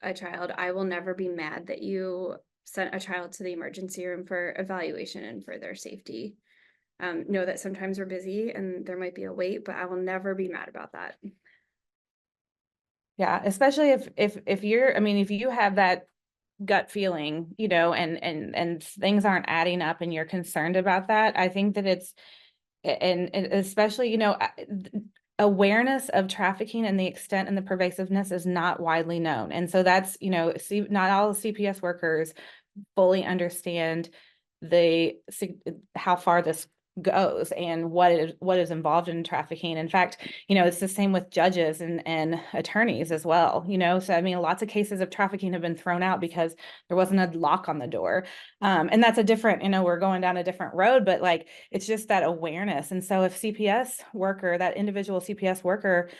a child, I will never be mad that you sent a child to the emergency room for evaluation and for their safety. Know that sometimes we're busy and there might be a wait, but I will never be mad about that. Yeah, especially if you're, I mean, if you have that gut feeling, and things aren't adding up and you're concerned about that, I think that it's, and especially, awareness of trafficking and the extent and the pervasiveness is not widely known. And so that's, not all the CPS workers fully understand how far this goes and what is involved in trafficking. In fact, it's the same with judges and attorneys as well, so I mean, lots of cases of trafficking have been thrown out because there wasn't a lock on the door. And that's a different, we're going down a different road, but it's just that awareness. And so if that individual CPS worker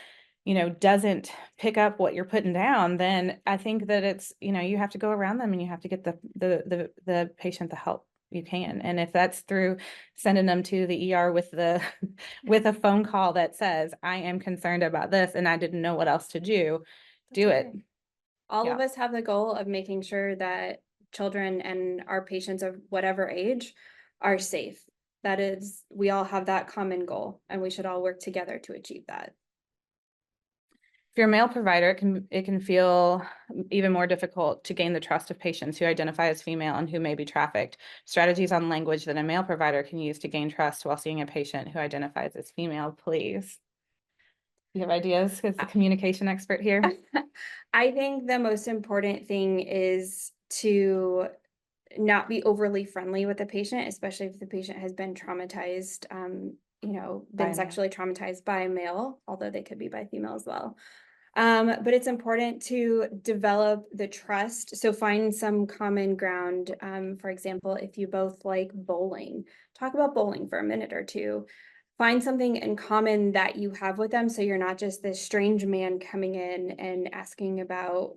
doesn't pick up what you're putting down, then I think that it's, you have to go around them and you have to get the patient the help you can. And if that's through sending them to the ER with with a phone call that says, I am concerned about this and I didn't know what else to do, do it. All of us have the goal of making sure that children and our patients of whatever age are safe. That is, we all have that common goal and we should all work together to achieve that. If you're a male provider, it can feel even more difficult to gain the trust of patients who identify as female and who may be trafficked. Strategies on language that a male provider can use to gain trust while seeing a patient who identifies as female, please. You have ideas as the communication expert here? I think the most important thing is to not be overly friendly with the patient, especially if the patient has been traumatized, been sexually traumatized by a male, although they could be by female as well. But it's important to develop the trust. So find some common ground. For example, if you both like bowling, talk about bowling for a minute or two. Find something in common that you have with them, so you're not just this strange man coming in and asking about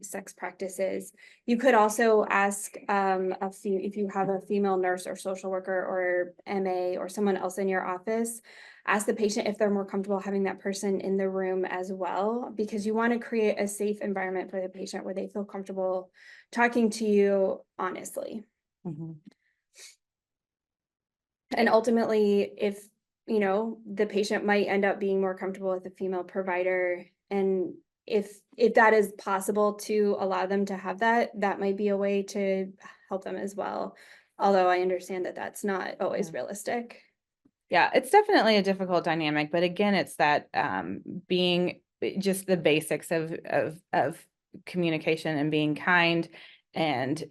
sex practices. You could also ask if you have a female nurse or social worker or MA or someone else in your office, ask the patient if they're more comfortable having that person in the room as well, because you want to create a safe environment for the patient where they feel comfortable talking to you honestly. Mm-hmm. And ultimately, if the patient might end up being more comfortable with a female provider, and if that is possible to allow them to have that might be a way to help them as well. Although I understand that that's not always realistic. Yeah, it's definitely a difficult dynamic, but again, it's that being just the basics of communication and being kind and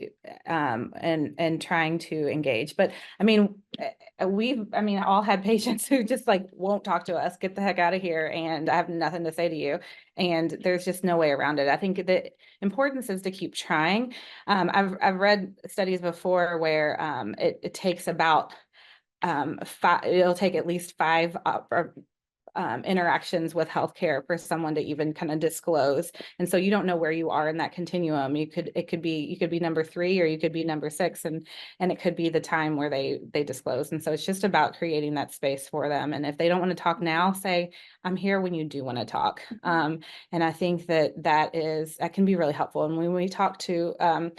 trying to engage. But I mean, all had patients who just like won't talk to us, get the heck out of here, and I have nothing to say to you. And there's just no way around it. I think the importance is to keep trying. I've read studies before where it takes about it'll take at least 5 interactions with healthcare for someone to even kind of disclose. And so you don't know where you are in that continuum. You could be number 3 or you could be number 6, and it could be the time where they disclose. And so it's just about creating that space for them. And if they don't want to talk now, say, I'm here when you do want to talk. And I think that can be really helpful. And when we talk to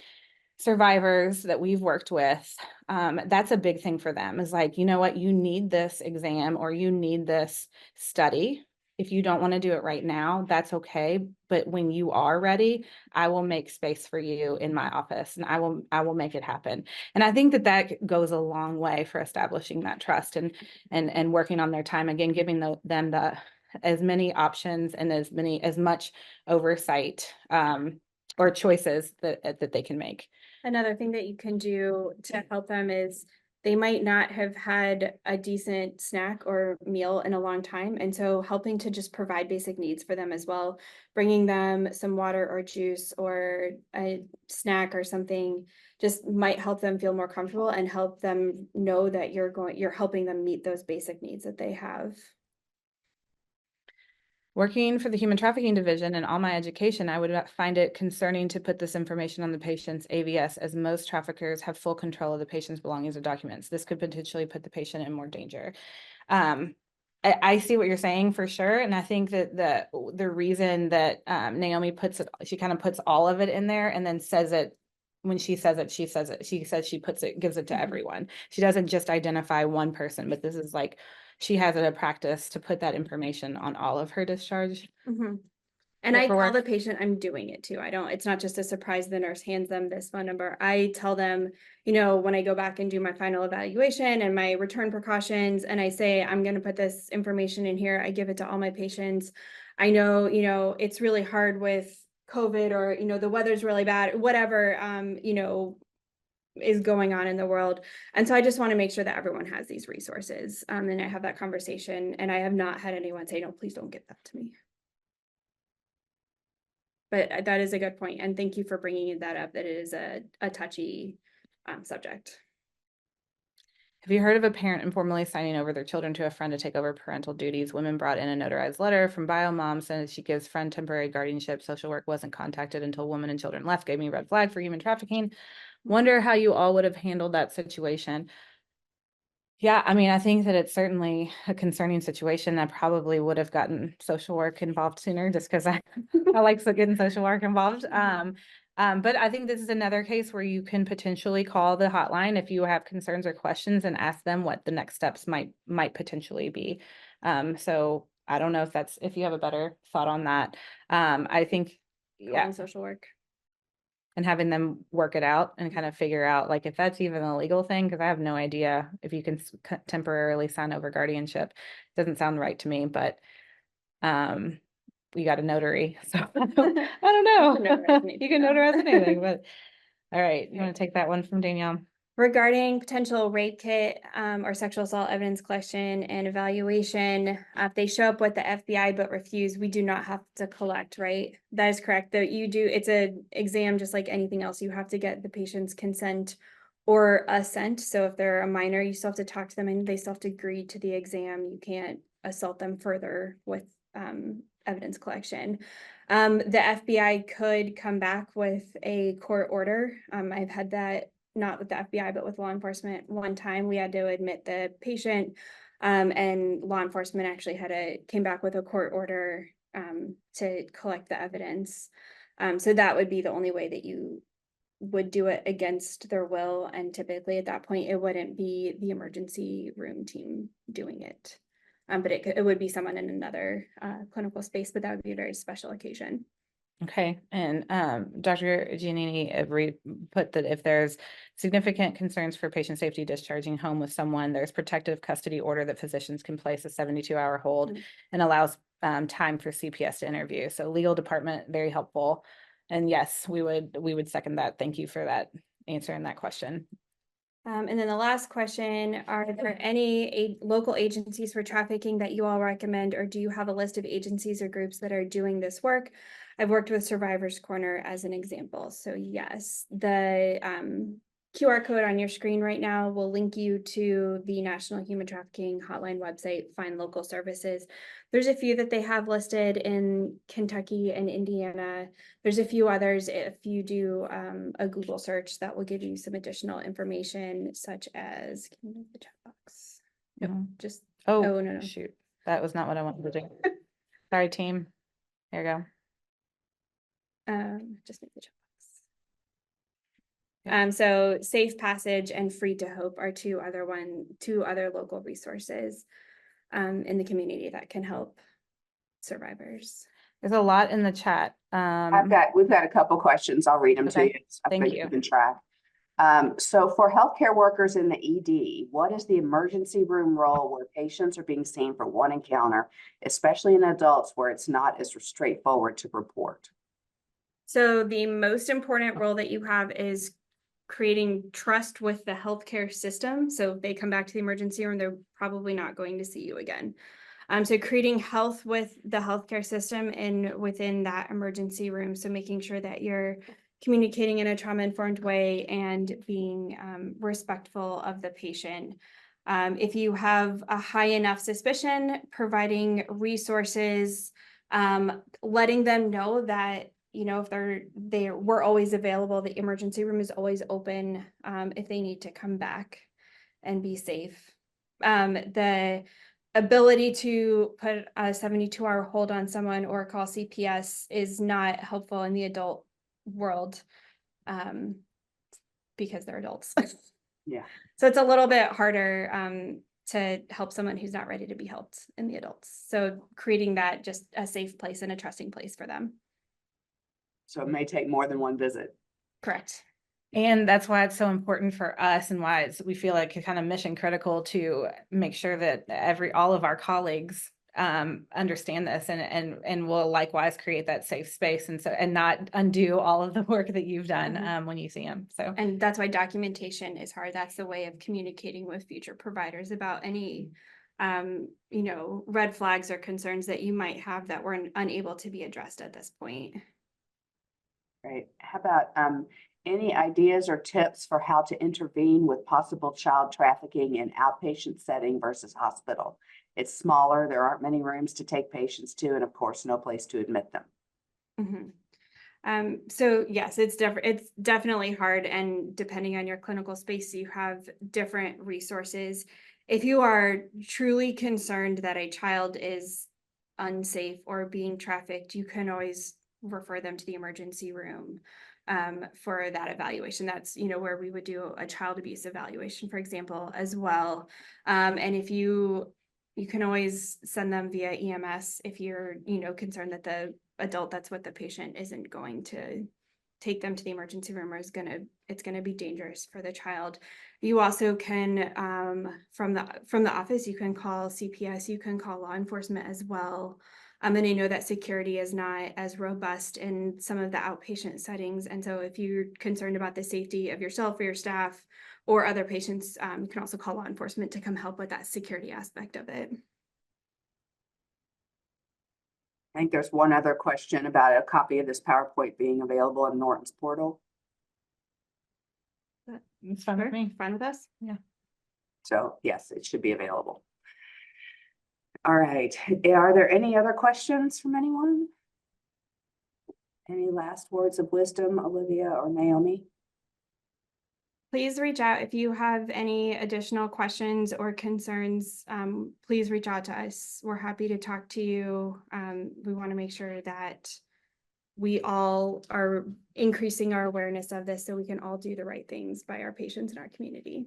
survivors that we've worked with, that's a big thing for them, is like, you know what, you need this exam or you need this study. If you don't want to do it right now, that's okay. But when you are ready, I will make space for you in my office, and I will make it happen. And I think that goes a long way for establishing that trust and working on their time, again, giving them as many options and as much oversight or choices that they can make. Another thing that you can do to help them is they might not have had a decent snack or meal in a long time. And so helping to just provide basic needs for them as well, bringing them some water or juice or a snack or something just might help them feel more comfortable and help them know that you're helping them meet those basic needs that they have. Working for the Human Trafficking Division and all my education, I would find it concerning to put this information on the patient's AVS, as most traffickers have full control of the patient's belongings or documents. This could potentially put the patient in more danger. I see what you're saying for sure. And I think that the reason that Naomi puts it, she kind of puts all of it in there and then says it. When she says it, she says it. She says she gives it to everyone. She doesn't just identify one person, but this is like, she has it a practice to put that information on all of her discharge. And I tell paperwork. the patient I'm doing it too. It's not just a surprise the nurse hands them this phone number. I tell them, when I go back and do my final evaluation and my return precautions, and I say, I'm going to put this information in here. I give it to all my patients. I know, it's really hard with COVID, or, the weather's really bad, whatever, is going on in the world. And so I just want to make sure that everyone has these resources. And I have that conversation, and I have not had anyone say, no, please don't give that to me. But that is a good point, and thank you for bringing that up, that it is a touchy subject. Have you heard of a parent informally signing over their children to a friend to take over parental duties? Women brought in a notarized letter from BioMom saying she gives friend temporary guardianship. Social work wasn't contacted until women and children left. Gave me a red flag for human trafficking. Wonder how you all would have handled that situation. Yeah, I mean, I think that it's certainly a concerning situation. That probably would have gotten social work involved sooner, just because I like getting social work involved. But I think this is another case where you can potentially call the hotline if you have concerns or questions and ask them what the next steps might potentially be. So I don't know if you have a better thought on that. I think, yeah, Social work. and having them work it out and kind of figure out like if that's even a legal thing, because I have no idea if you can temporarily sign over guardianship. Doesn't sound right to me, but we got a notary, so I don't know. You can notarize anything, but all right, you want to take that one from Danielle? Regarding potential rape kit or sexual assault evidence collection and evaluation, if they show up with the FBI but refuse, we do not have to collect, right? That is correct. It's an exam just like anything else. You have to get the patient's consent or assent. So if they're a minor, you still have to talk to them and they still have to agree to the exam. You can't assault them further with evidence collection. The FBI could come back with a court order. I've had that, not with the FBI, but with law enforcement. One time we had to admit the patient, and law enforcement actually came back with a court order to collect the evidence. So that would be the only way that you would do it against their will. And typically at that point, it wouldn't be the emergency room team doing it. But it would be someone in another clinical space, but that would be a very special occasion. Okay, and Dr. Giannini put that if there's significant concerns for patient safety discharging home with someone, there's protective custody order that physicians can place a 72-hour hold Mhm. and allows time for CPS to interview. So legal department, very helpful. And yes, we would second that. Thank you for that answer in that question. And then the last question, are there any local agencies for trafficking that you all recommend, or do you have a list of agencies or groups that are doing this work? I've worked with Survivors Corner as an example. So yes, the QR code on your screen right now will link you to the National Human Trafficking Hotline website, Find Local Services. There's a few that they have listed in Kentucky and Indiana. There's a few others. If you do a Google search, that will give you some additional information, such as, can you move the chat box? Nope, just, Oh, no. shoot. That was not what I wanted to do. Sorry, team. There you go. Just move the chat box. Yeah. So Safe Passage and Free to Hope are two other local resources in the community that can help survivors. There's a lot in the chat. We've got a couple questions. I'll read them to Okay. you. So Thank you you. can track. So for healthcare workers in the ED, what is the emergency room role where patients are being seen for one encounter, especially in adults where it's not as straightforward to report? So the most important role that you have is creating trust with the healthcare system. So if they come back to the emergency room, they're probably not going to see you again. So creating health with the healthcare system and within that emergency room. So making sure that you're communicating in a trauma-informed way and being respectful of the patient. If you have a high enough suspicion, providing resources, letting them know that, you know, if we're always available, the emergency room is always open if they need to come back and be safe. The ability to put a 72-hour hold on someone or call CPS is not helpful in the adult world because they're adults. Yeah. So it's a little bit harder to help someone who's not ready to be helped in the adults. So creating that just a safe place and a trusting place for them. So it may take more than one visit. Correct. And that's why it's so important for us and why we feel like kind of mission critical to make sure that all of our colleagues understand this and will likewise create that safe space and not undo all of the work that you've done when you see them. So, and that's why documentation is hard. That's the way of communicating with future providers about any red flags or concerns that you might have that were unable to be addressed at this point. Right. How about any ideas or tips for how to intervene with possible child trafficking in outpatient setting versus hospital? It's smaller, there aren't many rooms to take patients to, and of course, no place to admit them. So yes, it's definitely hard, and depending on your clinical space, you have different resources. If you are truly concerned that a child is unsafe or being trafficked, you can always refer them to the emergency room for that evaluation. That's, where we would do a child abuse evaluation, for example, as well. And if you can always send them via EMS if you're, concerned that the adult that's with the patient isn't going to take them to the emergency room or it's gonna be dangerous for the child. You also can from the office, you can call CPS, you can call law enforcement as well. And I know that security is not as robust in some of the outpatient settings. And so if you're concerned about the safety of yourself or your staff or other patients, you can also call law enforcement to come help with that security aspect of it. I think there's one other question about a copy of this PowerPoint being available in Norton's portal. it's fine with me. Fine with us? Yeah. So yes, it should be available. All right. Are there any other questions from anyone? Any last words of wisdom, Olivia or Naomi? Please reach out if you have any additional questions or concerns. Please reach out to us. We're happy to talk to you. We want to make sure that we all are increasing our awareness of this so we can all do the right things by our patients in our community.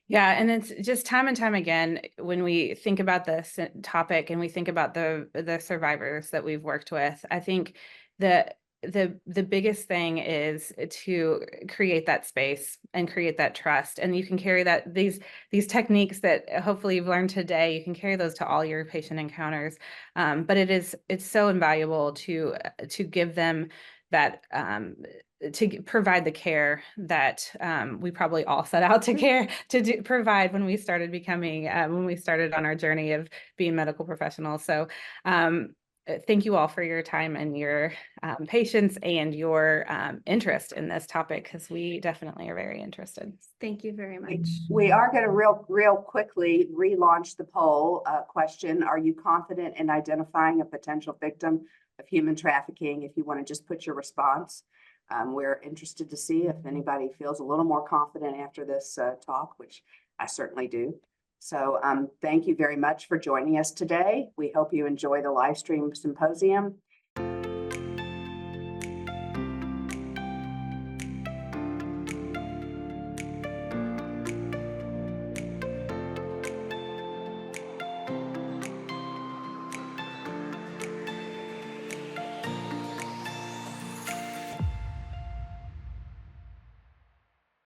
Yeah, and it's just time and time again, when we think about this topic and we think about the survivors that we've worked with, I think the biggest thing is to create that space and create that trust. And you can carry that, these techniques that hopefully you've learned today, you can carry those to all your patient encounters. But it's so invaluable to give them that, provide the care that we probably all set out to provide when we started becoming, when we started on our journey of being medical professionals. So thank you all for your time and your patience and your interest in this topic, because we definitely are very interested. Thank you very much. We are going to real quickly relaunch the poll question. Are you confident in identifying a potential victim of human trafficking? If you want to just put your response, we're interested to see if anybody feels a little more confident after this talk, which I certainly do. So thank you very much for joining us today. We hope you enjoy the live stream symposium.